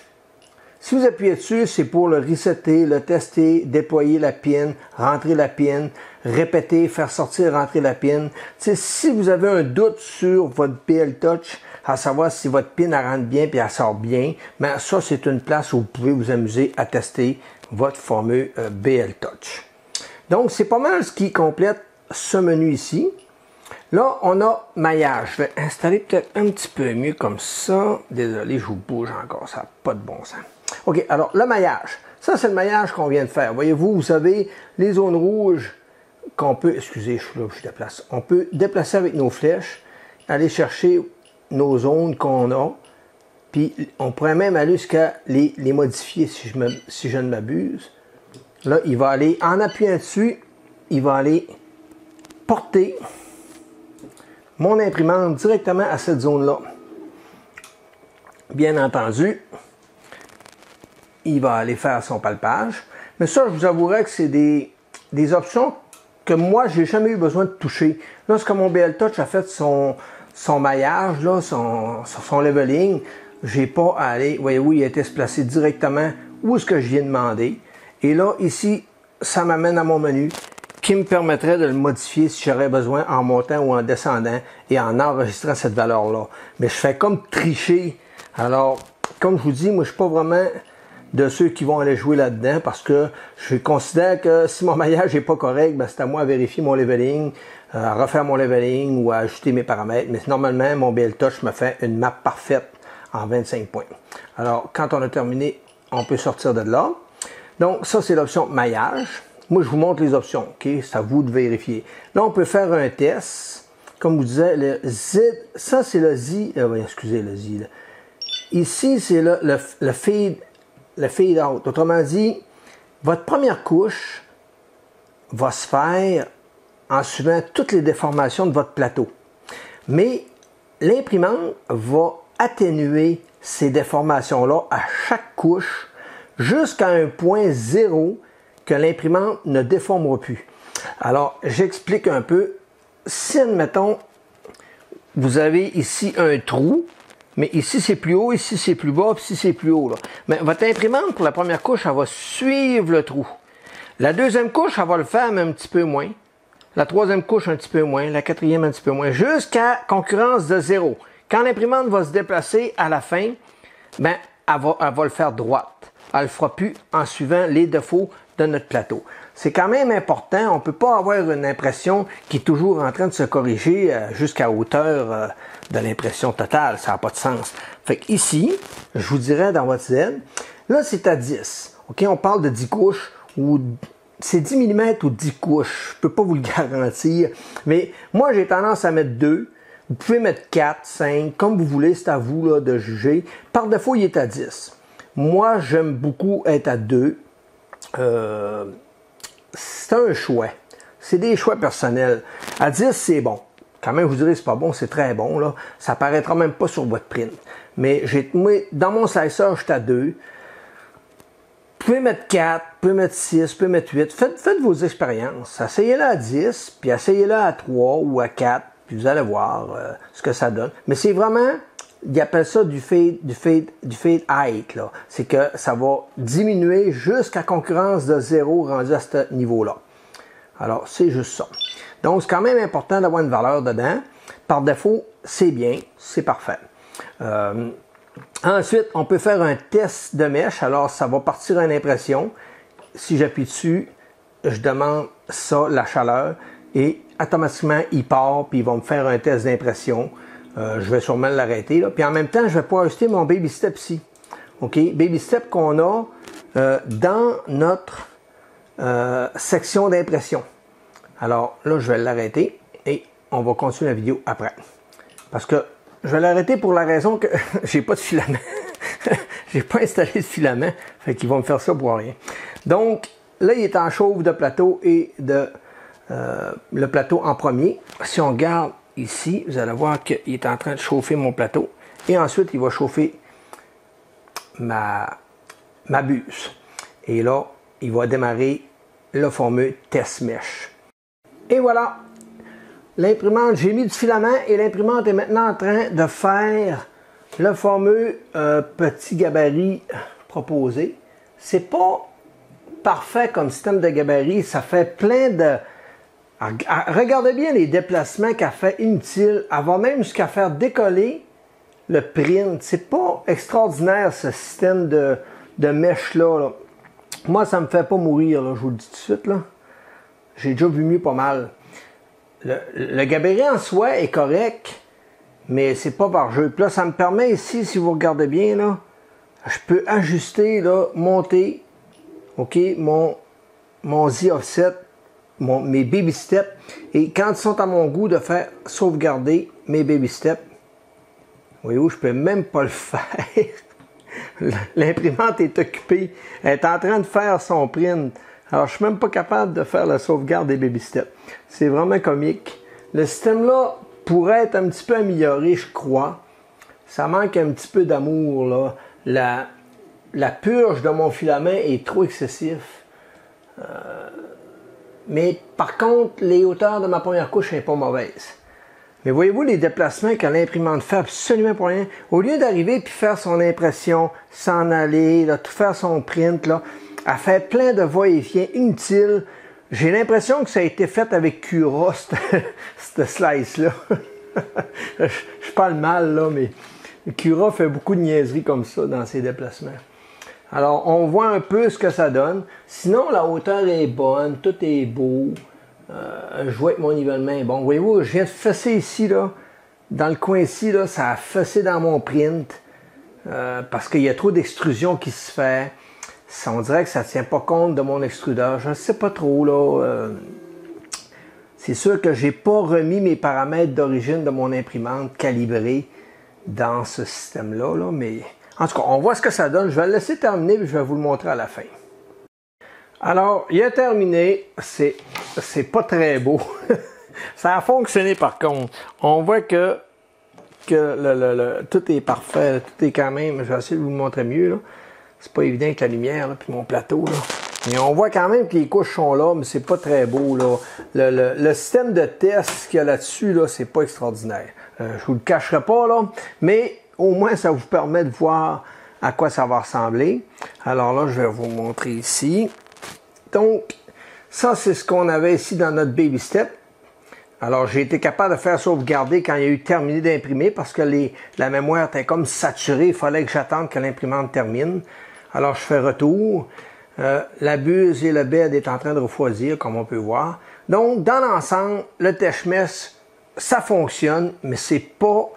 S1: si vous appuyez dessus, c'est pour le resetter, le tester, déployer la pin, rentrer la pin, répéter, faire sortir, rentrer la pin. T'sais, si vous avez un doute sur votre BL Touch, à savoir si votre pin elle rentre bien et elle sort bien, mais ça c'est une place où vous pouvez vous amuser à tester votre fameux BL Touch. Donc c'est pas mal ce qui complète ce menu ici. Là, on a maillage. Je vais installer peut-être un petit peu mieux comme ça. Désolé, je vous bouge encore, ça n'a pas de bon sens. OK, alors le maillage. Ça, c'est le maillage qu'on vient de faire. Voyez-vous, vous savez, les zones rouges qu'on peut... Excusez, je suis là, je déplace. On peut déplacer avec nos flèches, aller chercher nos zones qu'on a, puis on pourrait même aller jusqu'à les modifier si je ne m'abuse. Là, il va aller, en appuyant dessus, il va aller porter mon imprimante directement à cette zone-là. Bien entendu, il va aller faire son palpage. Mais ça, je vous avouerai que c'est des options que moi, j'ai jamais eu besoin de toucher. Lorsque mon BL Touch a fait son maillage, là, son leveling, j'ai pas à aller, voyez-vous, il a été se placer directement où est-ce que je viens de demander. Et là, ici, ça m'amène à mon menu qui me permettrait de le modifier si j'aurais besoin en montant ou en descendant et en enregistrant cette valeur-là. Mais je fais comme tricher. Alors, comme je vous dis, moi, je suis pas vraiment de ceux qui vont aller jouer là-dedans parce que je considère que si mon maillage n'est pas correct, ben c'est à moi à vérifier mon leveling, à refaire mon leveling ou à ajuster mes paramètres. Mais normalement, mon BL Touch me fait une map parfaite en 25 points. Alors, quand on a terminé, on peut sortir de là. Donc, ça, c'est l'option maillage. Moi, je vous montre les options, OK? C'est à vous de vérifier. Là, on peut faire un test. Comme vous disiez, le Z, ça, c'est le Z. Excusez, le Z. Là. Ici, c'est le fade out. Autrement dit, votre première couche va se faire en suivant toutes les déformations de votre plateau. Mais l'imprimante va atténuer ces déformations-là à chaque couche jusqu'à un point zéro que l'imprimante ne déformera plus. Alors, j'explique un peu. Si, admettons, vous avez ici un trou, mais ici c'est plus haut, ici c'est plus bas, puis ici c'est plus haut. Là. Mais votre imprimante, pour la première couche, elle va suivre le trou. La deuxième couche, elle va le faire, mais un petit peu moins. La troisième couche, un petit peu moins. La quatrième, un petit peu moins. Jusqu'à concurrence de 0. Quand l'imprimante va se déplacer à la fin, ben, elle va le faire droite. Elle ne le fera plus en suivant les défauts de notre plateau. C'est quand même important. On ne peut pas avoir une impression qui est toujours en train de se corriger jusqu'à hauteur de l'impression totale. Ça n'a pas de sens. Fait que ici, je vous dirais dans votre Z, là c'est à 10. OK, on parle de 10 couches ou c'est 10 mm ou 10 couches. Je ne peux pas vous le garantir. Mais moi, j'ai tendance à mettre 2. Vous pouvez mettre 4, 5, comme vous voulez. C'est à vous là, de juger. Par défaut, il est à 10. Moi, j'aime beaucoup être à 2. C'est un choix. C'est des choix personnels. À 10, c'est bon. Quand même, vous direz, c'est pas bon, c'est très bon. Là. Ça paraîtra même pas sur votre print. Mais moi, dans mon slicer, je suis à 2. Vous pouvez mettre 4, vous pouvez mettre 6, vous pouvez mettre 8. Faites vos expériences. Essayez-la à 10, puis essayez-la à 3 ou à 4, puis vous allez voir ce que ça donne. Mais c'est vraiment... Ils appellent ça du fade height, là. C'est que ça va diminuer jusqu'à concurrence de 0 rendu à ce niveau-là. Alors, c'est juste ça. Donc, c'est quand même important d'avoir une valeur dedans. par défaut, c'est bien, c'est parfait. Ensuite, on peut faire un test de mèche. Alors, ça va partir une impression. Si j'appuie dessus, je demande ça, la chaleur, et automatiquement, il part, puis il va me faire un test d'impression. Je vais sûrement l'arrêter. Puis en même temps, je vais pouvoir ajouter mon Baby Step ici. OK? Baby Step qu'on a dans notre section d'impression. Alors là, je vais l'arrêter et on va continuer la vidéo après. Parce que je vais l'arrêter pour la raison que j'ai pas de filament. J'ai pas installé de filament. Fait qu'ils vont me faire ça pour rien. Donc, là, il est en chauffe de plateau et de le plateau en premier. Si on regarde ici, vous allez voir qu'il est en train de chauffer mon plateau. Et ensuite, il va chauffer ma buse. Et là, il va démarrer le fameux test mesh. Et voilà, l'imprimante, j'ai mis du filament et l'imprimante est maintenant en train de faire le fameux petit gabarit proposé. C'est pas parfait comme système de gabarit, ça fait plein de... Regardez bien les déplacements qu'elle fait inutiles. Elle va même jusqu'à faire décoller le print. C'est pas extraordinaire ce système de mèche-là. Moi, ça me fait pas mourir, là, je vous le dis tout de suite. Là. J'ai déjà vu mieux pas mal. Le gabarit en soi est correct, mais c'est pas par jeu. Puis là, ça me permet ici, si vous regardez bien, là, je peux ajuster, là, monter, OK, mon Z offset, mes baby steps. Et quand ils sont à mon goût de faire sauvegarder mes baby steps, voyez-vous, je peux même pas le faire. L'imprimante est occupée. Elle est en train de faire son print. Alors, je suis même pas capable de faire la sauvegarde des baby steps. C'est vraiment comique. Le système-là pourrait être un petit peu amélioré, je crois. Ça manque un petit peu d'amour, là. La purge de mon filament est trop excessif. Mais par contre, les hauteurs de ma première couche sont pas mauvaises. Mais voyez-vous les déplacements que l'imprimante fait absolument pour rien. Au lieu d'arriver puis faire son impression, s'en aller, là, tout faire son print, là, elle fait plein de va-et-vient inutiles. J'ai l'impression que ça a été fait avec Cura, cette slice-là. Je parle mal, là, mais Cura fait beaucoup de niaiseries comme ça dans ses déplacements. Alors, on voit un peu ce que ça donne. Sinon, la hauteur est bonne, tout est beau. Je vois que mon nivellement est bon. Voyez-vous, je viens de fesser ici, là, dans le coin ici, là, ça a fessé dans mon print parce qu'il y a trop d'extrusion qui se fait. On dirait que ça ne tient pas compte de mon extrudeur. Je ne sais pas trop, là. C'est sûr que je n'ai pas remis mes paramètres d'origine de mon imprimante calibrés dans ce système-là, là, mais en tout cas, on voit ce que ça donne. Je vais le laisser terminer et je vais vous le montrer à la fin. Alors, il a terminé. C'est pas très beau. Ça a fonctionné par contre. On voit que tout est parfait. Tout est quand même... Je vais essayer de vous le montrer mieux, là. C'est pas évident avec la lumière, là, puis mon plateau, là. Mais on voit quand même que les couches sont là, mais c'est pas très beau, là. Le système de test qu'il y a là-dessus, là, c'est pas extraordinaire. Je vous le cacherai pas, là, mais au moins, ça vous permet de voir à quoi ça va ressembler. Alors là, je vais vous montrer ici. Donc, ça, c'est ce qu'on avait ici dans notre Baby Step. Alors, j'ai été capable de faire sauvegarder quand il y a eu terminé d'imprimer parce que la mémoire était comme saturée. Il fallait que j'attende que l'imprimante termine. Alors, je fais retour. La buse et le bed est en train de refroidir, comme on peut voir. Donc, dans l'ensemble, le tèche-mèche, ça fonctionne, mais c'est pas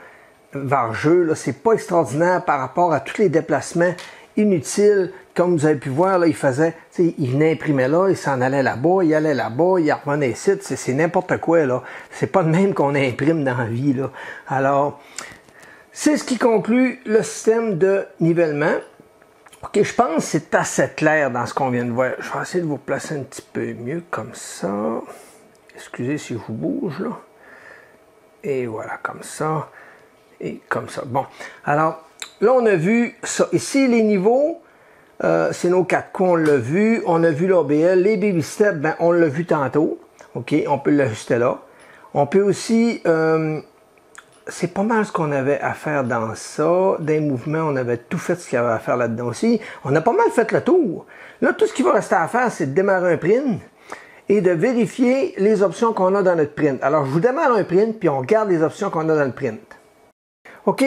S1: vargeux, c'est pas extraordinaire par rapport à tous les déplacements inutiles. Comme vous avez pu voir, là, il venait imprimer là, il s'en allait là-bas, il allait là-bas, il revenait ici, c'est n'importe quoi, là. C'est pas de même qu'on imprime dans la vie, là. Alors, c'est ce qui conclut le système de nivellement. OK, je pense que c'est assez clair dans ce qu'on vient de voir. Je vais essayer de vous placer un petit peu mieux, comme ça. Excusez si je vous bouge, là. Et voilà, comme ça. Et comme ça. Bon, alors, là, on a vu ça. Ici, les niveaux, c'est nos 4 coups, on l'a vu. On a vu l'ABL. Les baby steps, ben, on l'a vu tantôt. OK, on peut l'ajuster là. On peut aussi... c'est pas mal ce qu'on avait à faire dans ça. Des mouvements, on avait tout fait ce qu'il y avait à faire là-dedans aussi. On a pas mal fait le tour. Là, tout ce qu'il va rester à faire, c'est de démarrer un print et de vérifier les options qu'on a dans notre print. Alors, je vous démarre un print, puis on regarde les options qu'on a dans le print. OK,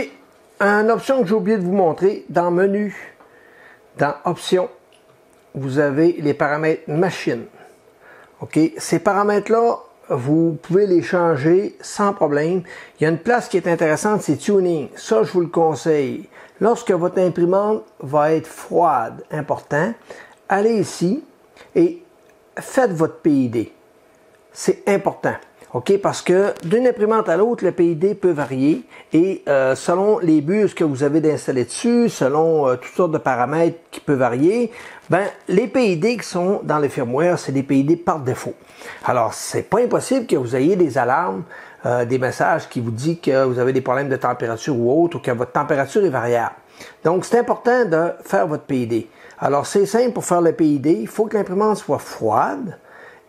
S1: une option que j'ai oublié de vous montrer, dans Menu, dans Options, vous avez les paramètres Machine. OK, ces paramètres-là, vous pouvez les changer sans problème. Il y a une place qui est intéressante, c'est Tuning. Ça, je vous le conseille. Lorsque votre imprimante va être froide, important, allez ici et faites votre PID. C'est important. OK? Parce que d'une imprimante à l'autre, le PID peut varier et selon les bus que vous avez d'installer dessus, selon toutes sortes de paramètres qui peuvent varier, ben, les PID qui sont dans le firmware, c'est des PID par défaut. Alors, c'est pas impossible que vous ayez des alarmes, des messages qui vous disent que vous avez des problèmes de température ou autre, ou que votre température est variable. Donc, c'est important de faire votre PID. Alors, c'est simple pour faire le PID. Il faut que l'imprimante soit froide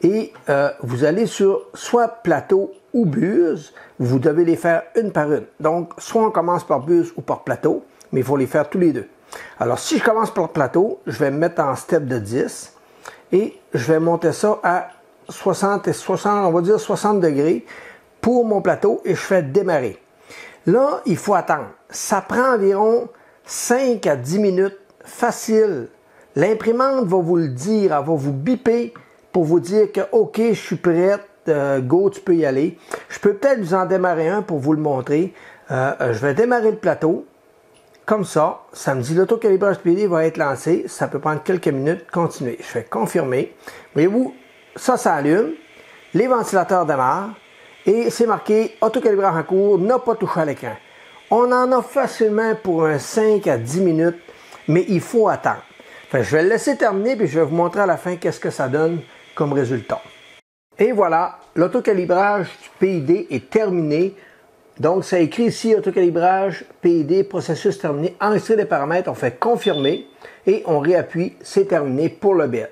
S1: et vous allez sur soit plateau ou buse. Vous devez les faire une par une. Donc, soit on commence par buse ou par plateau, mais il faut les faire tous les deux. Alors, si je commence par plateau, je vais me mettre en step de 10 et je vais monter ça à 60, on va dire 60 degrés pour mon plateau et je fais démarrer. Là, il faut attendre. Ça prend environ 5 à 10 minutes facile. L'imprimante va vous le dire, elle va vous biper pour vous dire que OK, je suis prête, go, tu peux y aller. Je peux peut-être vous en démarrer un pour vous le montrer. Je vais démarrer le plateau. Comme ça, ça me dit l'autocalibrage PID va être lancé. Ça peut prendre quelques minutes. Continuez. Je fais confirmer. Voyez-vous, ça s'allume. Les ventilateurs démarrent. Et c'est marqué autocalibrage en cours, n'a pas touché à l'écran. On en a facilement pour un 5 à 10 minutes, mais il faut attendre. Enfin, je vais le laisser terminer puis je vais vous montrer à la fin qu'est-ce que ça donne comme résultat. Et voilà, l'autocalibrage du PID est terminé. Donc, ça écrit ici autocalibrage PID, processus terminé, enregistrer les paramètres, on fait confirmer et on réappuie, c'est terminé pour le bed.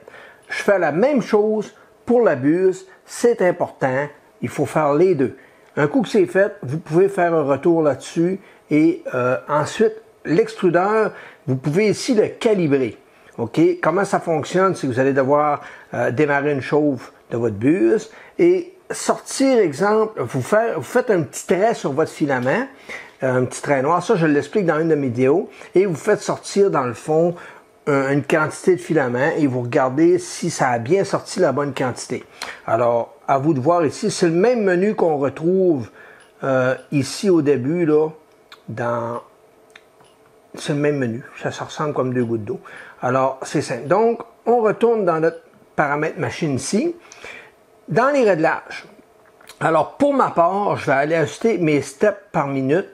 S1: Je fais la même chose pour la buse, c'est important, il faut faire les deux. Un coup que c'est fait, vous pouvez faire un retour là-dessus et ensuite, l'extrudeur, vous pouvez ici le calibrer. OK? Comment ça fonctionne? C'est que vous allez devoir démarrer une chauffe de votre buse et sortir, exemple, vous faites un petit trait sur votre filament, un petit trait noir, ça je l'explique dans une de mes vidéos, et vous faites sortir dans le fond une quantité de filament et vous regardez si ça a bien sorti la bonne quantité. Alors, à vous de voir ici, c'est le même menu qu'on retrouve ici au début, là, c'est le même menu, ça ressemble comme deux gouttes d'eau. Alors, c'est simple. Donc, on retourne dans notre paramètre machine ici. Dans les réglages, alors pour ma part, je vais aller ajuster mes steps par minute.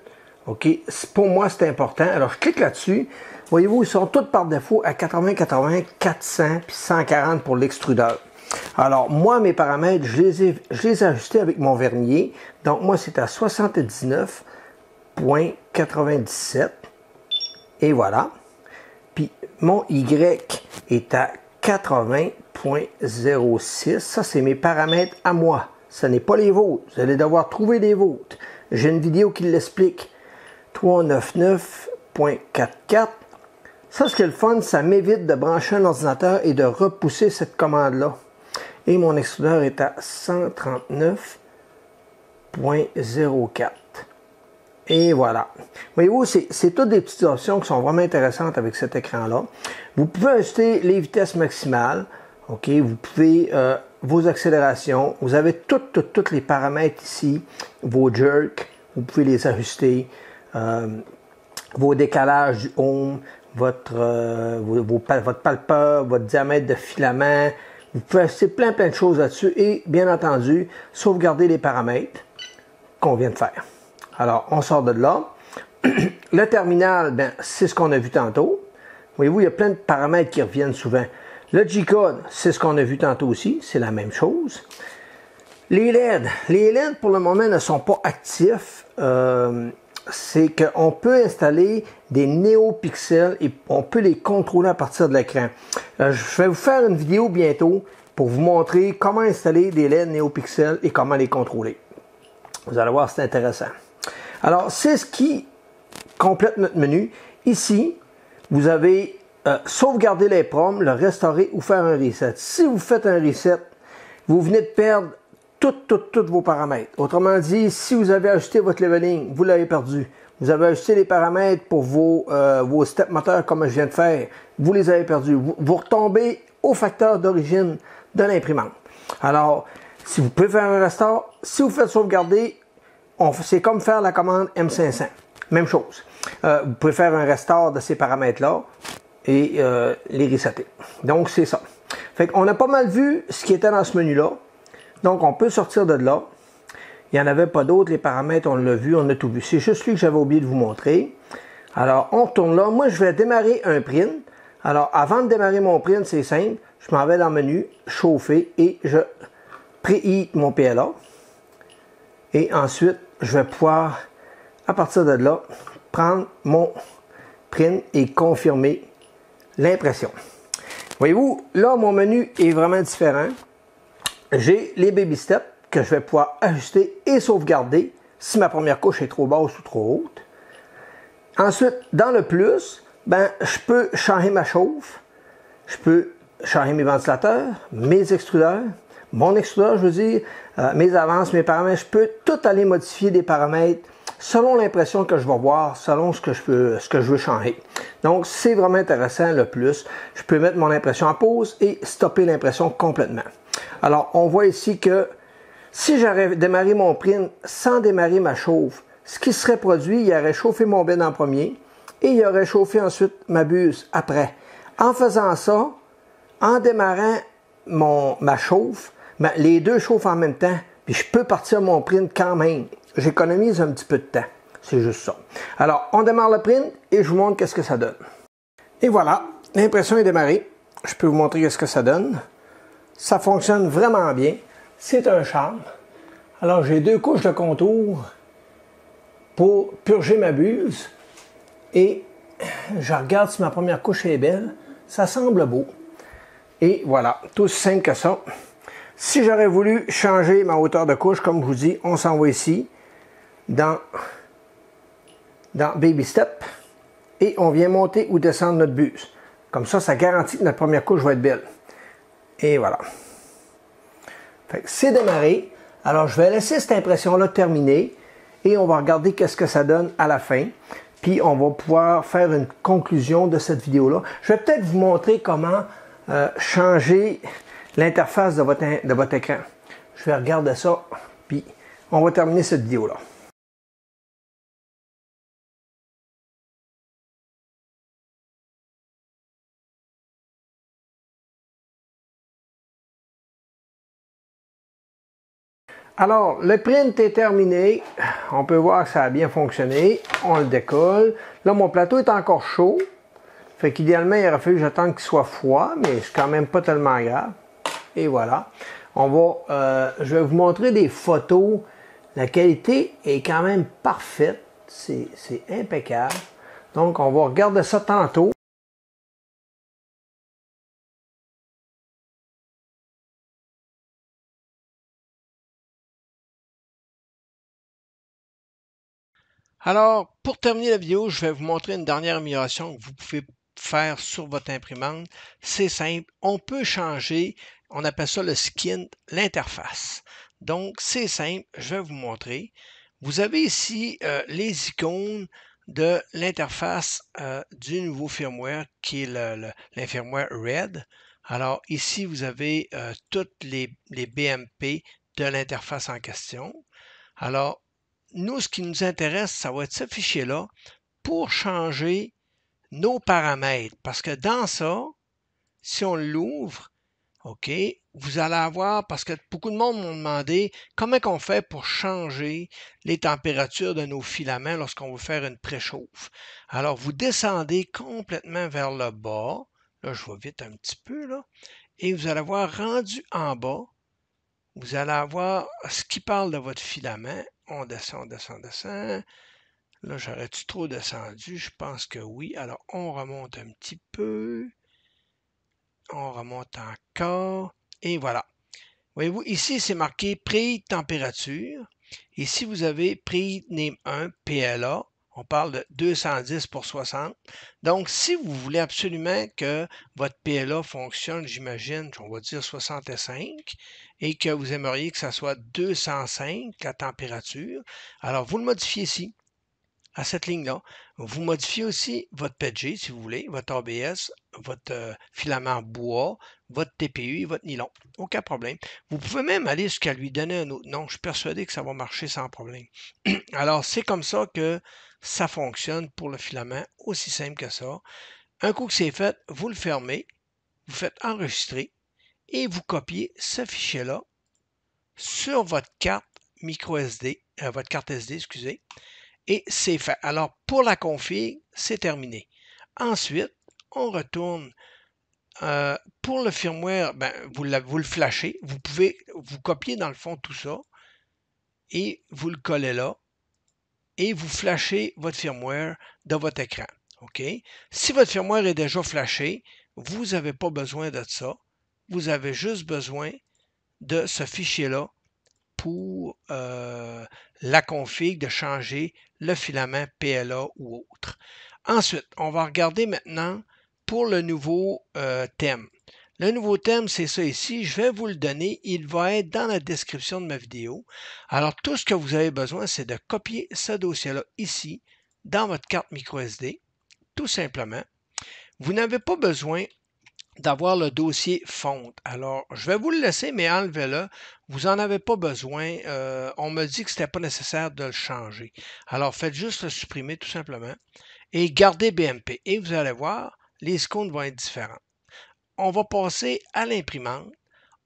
S1: OK? Pour moi, c'est important. Alors, je clique là-dessus. Voyez-vous, ils sont tous par défaut à 80, 80, 400 puis 140 pour l'extrudeur. Alors, moi, mes paramètres, je les ai ajustés avec mon vernier. Donc, moi, c'est à 79,97. Et voilà. Puis, mon Y est à 80,06. Ça, c'est mes paramètres à moi. Ce n'est pas les vôtres. Vous allez devoir trouver les vôtres. J'ai une vidéo qui l'explique. 399,44. Ça, ce qui est le fun, ça m'évite de brancher un ordinateur et de repousser cette commande-là. Et mon extrudeur est à 139,04. Et voilà. Voyez-vous, c'est toutes des petites options qui sont vraiment intéressantes avec cet écran-là. Vous pouvez ajuster les vitesses maximales. OK, vous pouvez vos accélérations. Vous avez tous les paramètres ici. Vos jerks, vous pouvez les ajuster. Vos décalages du home, votre palpeur, votre diamètre de filament. Vous pouvez ajuster plein de choses là-dessus. Et bien entendu, sauvegarder les paramètres qu'on vient de faire. Alors, on sort de là. Le terminal, ben, c'est ce qu'on a vu tantôt. Voyez-vous, il y a plein de paramètres qui reviennent souvent. Le G-code, c'est ce qu'on a vu tantôt aussi. C'est la même chose. Les LED. Les LED, pour le moment, ne sont pas actifs. C'est qu'on peut installer des NeoPixels et on peut les contrôler à partir de l'écran. Je vais vous faire une vidéo bientôt pour vous montrer comment installer des LED NeoPixels et comment les contrôler. Vous allez voir, c'est intéressant. Alors, c'est ce qui complète notre menu. Ici, vous avez sauvegarder les proms, le restaurer ou faire un reset. Si vous faites un reset, vous venez de perdre tous vos paramètres. Autrement dit, si vous avez ajusté votre leveling, vous l'avez perdu. Vous avez ajusté les paramètres pour vos step moteurs comme je viens de faire, vous les avez perdus. Vous retombez au facteur d'origine de l'imprimante. Alors, si vous pouvez faire un restart, si vous faites sauvegarder, c'est comme faire la commande M500. Même chose. Vous pouvez faire un restart de ces paramètres-là et les resetter. Donc, c'est ça. Fait qu'on a pas mal vu ce qui était dans ce menu-là. Donc, on peut sortir de là. Il n'y en avait pas d'autres. Les paramètres, on l'a vu, on a tout vu. C'est juste lui que j'avais oublié de vous montrer. Alors, on retourne là. Moi, je vais démarrer un print. Alors, avant de démarrer mon print, c'est simple. Je m'en vais dans le menu, chauffer, et je préheat mon PLA. Et ensuite, je vais pouvoir, à partir de là, prendre mon print et confirmer l'impression. Voyez-vous, là, mon menu est vraiment différent. J'ai les baby steps que je vais pouvoir ajuster et sauvegarder si ma première couche est trop basse ou trop haute. Ensuite, dans le plus, je peux changer ma chauffe, je peux changer mes ventilateurs, mes extrudeurs, mon extrudeur, je veux dire, mes avances, mes paramètres. Je peux tout aller modifier des paramètres selon l'impression que je vais voir, selon ce que je veux changer. Donc, c'est vraiment intéressant le plus. Je peux mettre mon impression en pause et stopper l'impression complètement. Alors, on voit ici que si j'aurais démarré mon print sans démarrer ma chauffe, ce qui serait produit, il aurait chauffé mon bed en premier et il aurait chauffé ensuite ma buse après. En faisant ça, en démarrant ma chauffe, les deux chauffent en même temps, puis je peux partir mon print quand même. J'économise un petit peu de temps. C'est juste ça. Alors, on démarre le print et je vous montre qu'est-ce que ça donne. Et voilà, l'impression est démarrée. Je peux vous montrer qu'est-ce que ça donne. Ça fonctionne vraiment bien. C'est un charme. Alors, j'ai 2 couches de contour pour purger ma buse. Et je regarde si ma première couche est belle. Ça semble beau. Et voilà, tout aussi simple que ça. Si j'aurais voulu changer ma hauteur de couche, comme je vous dis, on s'en va ici, dans Baby Step, et on vient monter ou descendre notre buse. Comme ça, ça garantit que notre première couche va être belle. Et voilà. C'est démarré. Alors, je vais laisser cette impression-là terminer, et on va regarder qu'est-ce que ça donne à la fin. Puis, on va pouvoir faire une conclusion de cette vidéo-là. Je vais peut-être vous montrer comment changer l'interface de votre écran. Je vais regarder ça, puis on va terminer cette vidéo-là. Alors, le print est terminé. On peut voir que ça a bien fonctionné. On le décolle. Là, mon plateau est encore chaud. Fait qu'idéalement, il aurait fallu que j'attende qu'il soit froid, mais c'est quand même pas tellement grave. Et voilà. Je vais vous montrer des photos. La qualité est quand même parfaite. C'est impeccable. Donc, on va regarder ça tantôt. Alors, pour terminer la vidéo, je vais vous montrer une dernière amélioration que vous pouvez faire sur votre imprimante. C'est simple, on peut changer, on appelle ça le skin, l'interface. Donc, c'est simple, je vais vous montrer. Vous avez ici les icônes de l'interface du nouveau firmware qui est l'infirmware Red. Alors, ici, vous avez toutes les BMP de l'interface en question. Alors, nous, ce qui nous intéresse, ça va être ce fichier-là pour changer nos paramètres. Parce que dans ça, si on l'ouvre, OK, vous allez avoir, parce que beaucoup de monde m'ont demandé comment on fait pour changer les températures de nos filaments lorsqu'on veut faire une préchauffe. Alors, vous descendez complètement vers le bas. Là, je vais vite un petit peu, là. Et vous allez avoir rendu en bas. Vous allez avoir ce qui parle de votre filament. On descend, on descend, on descend. Là, j'aurais-tu trop descendu? Je pense que oui. Alors, on remonte un petit peu. On remonte encore. Et voilà. Voyez-vous, ici, c'est marqué Preheat température. Ici, vous avez Preheat Name 1, PLA. On parle de 210 pour 60. Donc, si vous voulez absolument que votre PLA fonctionne, j'imagine, on va dire 65, et que vous aimeriez que ça soit 205 la température, alors vous le modifiez ici, à cette ligne-là. Vous modifiez aussi votre PETG, si vous voulez, votre ABS, votre filament bois, votre TPU et votre nylon. Aucun problème. Vous pouvez même aller jusqu'à lui donner un autre nom. Je suis persuadé que ça va marcher sans problème. Alors, c'est comme ça que ça fonctionne pour le filament, aussi simple que ça. Un coup que c'est fait, vous le fermez, vous faites enregistrer et vous copiez ce fichier-là sur votre carte micro SD, votre carte SD, excusez, et c'est fait. Alors, pour la config, c'est terminé. Ensuite, on retourne pour le firmware, ben, vous le flashez. Vous pouvez vous copier dans le fond tout ça et vous le collez là et vous flashez votre firmware de votre écran. OK? Si votre firmware est déjà flashé, vous n'avez pas besoin de ça. Vous avez juste besoin de ce fichier-là pour la config de changer le filament PLA ou autre. Ensuite, on va regarder maintenant pour le nouveau thème. Le nouveau thème, c'est ça ici. Je vais vous le donner. Il va être dans la description de ma vidéo. Alors, tout ce que vous avez besoin, c'est de copier ce dossier-là ici, dans votre carte microSD, tout simplement. Vous n'avez pas besoin d'avoir le dossier fonte. Alors, je vais vous le laisser, mais enlevez-le. Vous n'en avez pas besoin. On me dit que ce n'était pas nécessaire de le changer. Alors, faites juste le supprimer tout simplement et gardez BMP. Et vous allez voir, les icônes vont être différentes. On va passer à l'imprimante.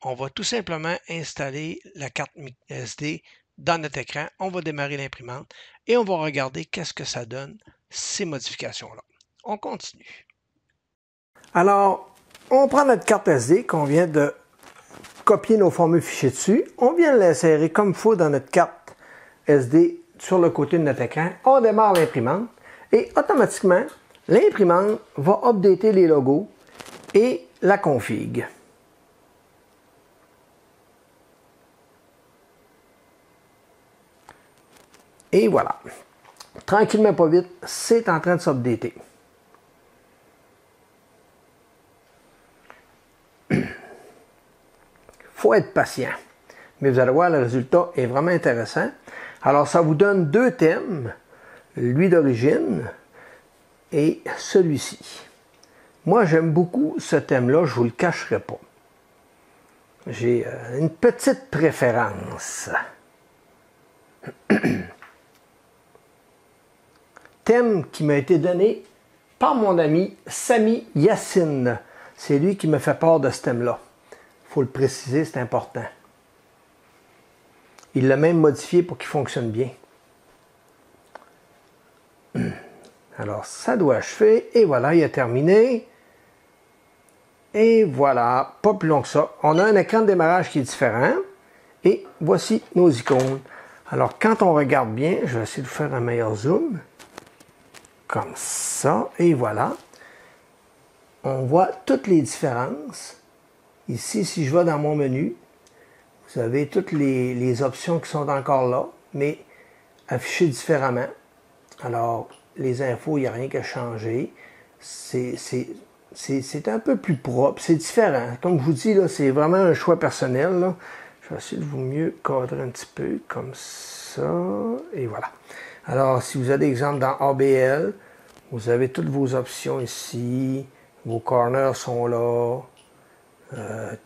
S1: On va tout simplement installer la carte SD dans notre écran. On va démarrer l'imprimante et on va regarder qu'est-ce que ça donne, ces modifications-là. On continue. Alors, on prend notre carte SD qu'on vient de copier nos formules fichiers dessus. On vient l'insérer comme il faut dans notre carte SD sur le côté de notre écran. On démarre l'imprimante et automatiquement, l'imprimante va updater les logos et la config. Et voilà. Tranquillement, pas vite, c'est en train de s'updater. Il faut être patient. Mais vous allez voir, le résultat est vraiment intéressant. Alors, ça vous donne deux thèmes, lui d'origine et celui-ci. Moi, j'aime beaucoup ce thème-là, je ne vous le cacherai pas. J'ai une petite préférence. Thème qui m'a été donné par mon ami Sami Yassine. C'est lui qui me fait part de ce thème-là. Il faut le préciser, c'est important. Il l'a même modifié pour qu'il fonctionne bien. Alors, ça doit achever. Et voilà, il a terminé. Et voilà, pas plus long que ça. On a un écran de démarrage qui est différent. Et voici nos icônes. Alors, quand on regarde bien, je vais essayer de faire un meilleur zoom. Comme ça. Et voilà. On voit toutes les différences. Ici, si je vais dans mon menu, vous avez toutes les options qui sont encore là, mais affichées différemment. Alors, les infos, il n'y a rien qu'à changer. C'est un peu plus propre, c'est différent. Comme je vous dis, c'est vraiment un choix personnel. Là. Je vais essayer de vous mieux cadrer un petit peu, comme ça, et voilà. Alors, si vous avez des exemples dans ABL, vous avez toutes vos options ici, vos corners sont là,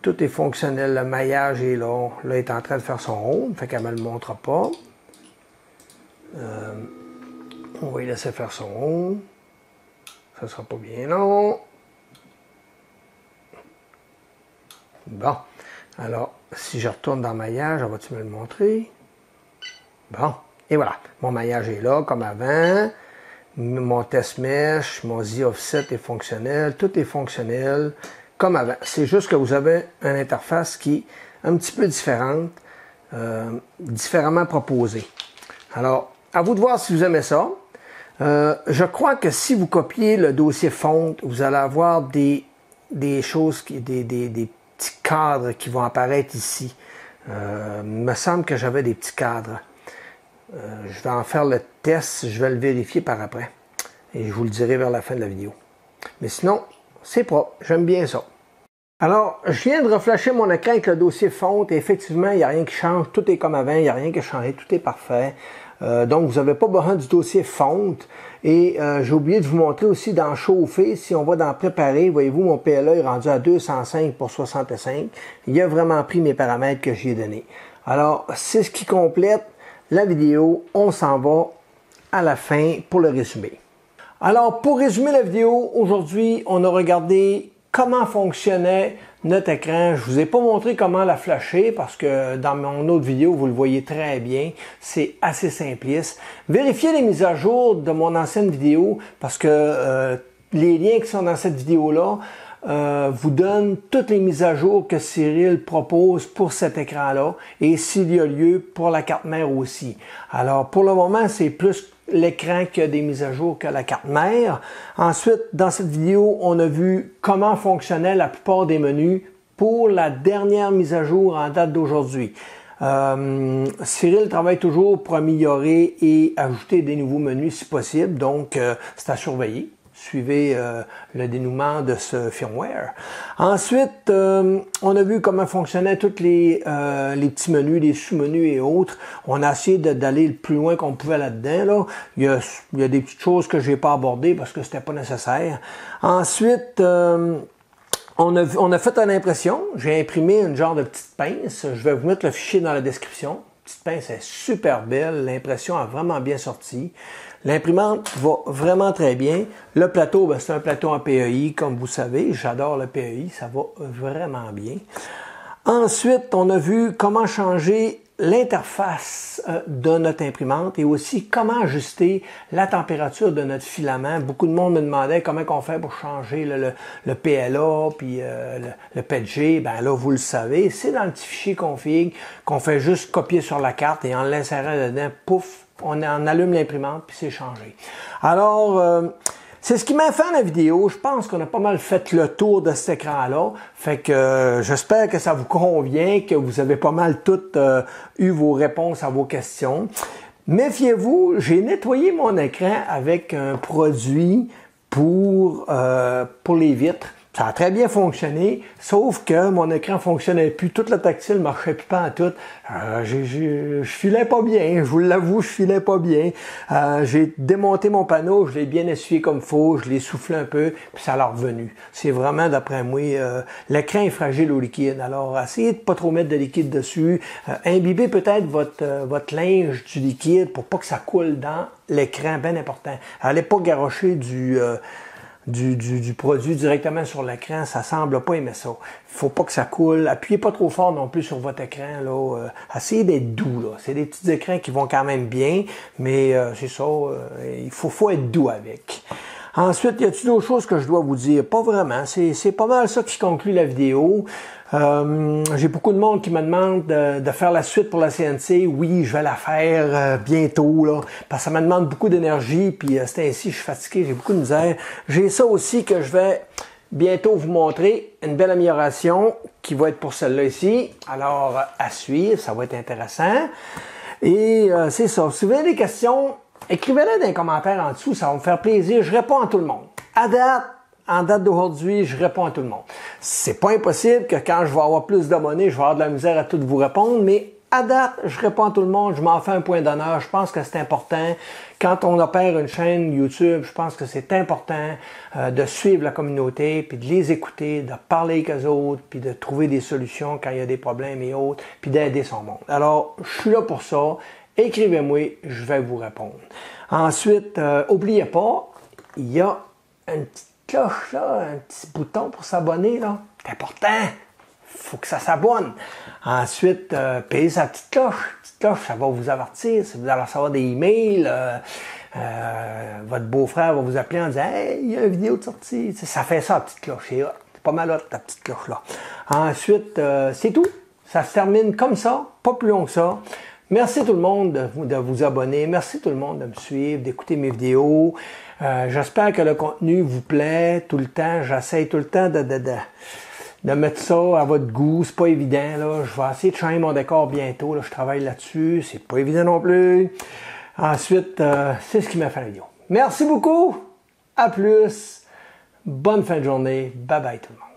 S1: tout est fonctionnel, le maillage est là. Là, il est en train de faire son home, fait qu'elle ne me le montre pas. On va y laisser faire son home. Ça ne sera pas bien long. Bon. Alors, si je retourne dans maillage, vas-tu me le montrer? Bon. Et voilà. Mon maillage est là, comme avant. Mon test mesh, mon Z-offset est fonctionnel. Tout est fonctionnel, comme avant. C'est juste que vous avez une interface qui est un petit peu différente, différemment proposée. Alors, à vous de voir si vous aimez ça. Je crois que si vous copiez le dossier fonte, vous allez avoir des choses, des petits cadres qui vont apparaître ici. Il me semble que j'avais des petits cadres. Je vais en faire le test, je vais le vérifier par après. Et je vous le dirai vers la fin de la vidéo. Mais sinon, c'est propre, j'aime bien ça. Alors, je viens de reflasher mon écran avec le dossier fonte et effectivement, il n'y a rien qui change. Tout est comme avant, il n'y a rien qui a changé, tout est parfait. Donc, vous n'avez pas besoin du dossier fonte. Et j'ai oublié de vous montrer aussi dans chauffer, si on va dans préparer, voyez-vous, mon PLA est rendu à 205 pour 65. Il a vraiment pris mes paramètres que j'ai donnés. Alors, c'est ce qui complète la vidéo. On s'en va à la fin pour le résumé. Alors, pour résumer la vidéo, aujourd'hui, on a regardé comment fonctionnait notre écran. Je vous ai pas montré comment la flasher parce que dans mon autre vidéo, vous le voyez très bien. C'est assez simpliste. Vérifiez les mises à jour de mon ancienne vidéo parce que les liens qui sont dans cette vidéo-là vous donnent toutes les mises à jour que Cyril propose pour cet écran-là et s'il y a lieu pour la carte mère aussi. Alors, pour le moment, c'est plus l'écran qui a des mises à jour que la carte mère. Ensuite, dans cette vidéo, on a vu comment fonctionnait la plupart des menus pour la dernière mise à jour en date d'aujourd'hui. Cyril travaille toujours pour améliorer et ajouter des nouveaux menus si possible, donc c'est à surveiller. Suivez le dénouement de ce firmware. Ensuite, on a vu comment fonctionnaient tous les petits menus, les sous-menus et autres. On a essayé d'aller le plus loin qu'on pouvait là-dedans. Là. Il y a des petites choses que j'ai pas abordées parce que c'était pas nécessaire. Ensuite, on a fait une impression. J'ai imprimé une genre de petite pince. Je vais vous mettre le fichier dans la description. Petite pince est super belle. L'impression a vraiment bien sorti. L'imprimante va vraiment très bien. Le plateau, ben, c'est un plateau en PEI, comme vous savez. J'adore le PEI, ça va vraiment bien. Ensuite, on a vu comment changer l'interface de notre imprimante et aussi comment ajuster la température de notre filament. Beaucoup de monde me demandait comment on fait pour changer le PLA puis le PETG. Ben là, vous le savez, c'est dans le petit fichier config qu'on fait juste copier sur la carte et en l'insérant dedans, pouf, on allume l'imprimante puis c'est changé. Alors, c'est ce qui m'a fait la vidéo. Je pense qu'on a pas mal fait le tour de cet écran-là. Fait que j'espère que ça vous convient, que vous avez pas mal toutes eu vos réponses à vos questions. Méfiez-vous, j'ai nettoyé mon écran avec un produit pour les vitres. Ça a très bien fonctionné, sauf que mon écran fonctionnait plus, toute la tactile marchait plus pas en tout. Je filais pas bien, je vous l'avoue, je filais pas bien. J'ai démonté mon panneau, je l'ai bien essuyé comme faut, je l'ai soufflé un peu, puis ça l'a revenu. C'est vraiment, d'après moi, l'écran est fragile au liquide. Alors, essayez de pas trop mettre de liquide dessus. Imbibez peut-être votre linge du liquide pour pas que ça coule dans l'écran, bien important. Allez pas garrocher du produit directement sur l'écran, ça semble pas aimer ça. Faut pas que ça coule. Appuyez pas trop fort non plus sur votre écran. Là. Essayez d'être doux. Là. C'est des petits écrans qui vont quand même bien, mais c'est ça, il faut être doux avec. Ensuite, y a-t-il d'autres choses que je dois vous dire? Pas vraiment. C'est pas mal ça qui conclut la vidéo. J'ai beaucoup de monde qui me demande de faire la suite pour la CNC. Oui, je vais la faire bientôt, là, parce que ça me demande beaucoup d'énergie, puis c'est ainsi, je suis fatigué, j'ai beaucoup de misère. J'ai ça aussi que je vais bientôt vous montrer, une belle amélioration qui va être pour celle-là ici. Alors, à suivre, ça va être intéressant. Et c'est ça. Si vous avez des questions, écrivez-les dans les commentaires en dessous, ça va me faire plaisir. Je réponds à tout le monde. En date d'aujourd'hui, je réponds à tout le monde. C'est pas impossible que quand je vais avoir plus d'abonnés, je vais avoir de la misère à tout vous répondre, mais à date, je réponds à tout le monde, je m'en fais un point d'honneur. Je pense que c'est important. Quand on opère une chaîne YouTube, je pense que c'est important de suivre la communauté, puis de les écouter, de parler avec eux autres, puis de trouver des solutions quand il y a des problèmes et autres, puis d'aider son monde. Alors, je suis là pour ça. Écrivez-moi, je vais vous répondre. Ensuite, n'oubliez pas, il y a une petite cloche là, un petit bouton pour s'abonner là. C'est important. Faut que ça s'abonne. Ensuite, payez sa petite cloche. Petite cloche, ça va vous avertir. Si vous allez recevoir des emails, votre beau-frère va vous appeler en disant « Hey, il y a une vidéo de sortie. » Ça fait ça, la petite cloche. C'est pas mal hot, ta petite cloche là. Ensuite, c'est tout. Ça se termine comme ça, pas plus long que ça. Merci tout le monde de vous abonner. Merci tout le monde de me suivre, d'écouter mes vidéos. J'espère que le contenu vous plaît tout le temps. J'essaie tout le temps de mettre ça à votre goût. C'est pas évident. Là. Je vais essayer de changer mon décor bientôt. Là. Je travaille là-dessus. C'est pas évident non plus. Ensuite, c'est ce qui m'a fait la vidéo. Merci beaucoup. À plus. Bonne fin de journée. Bye bye tout le monde.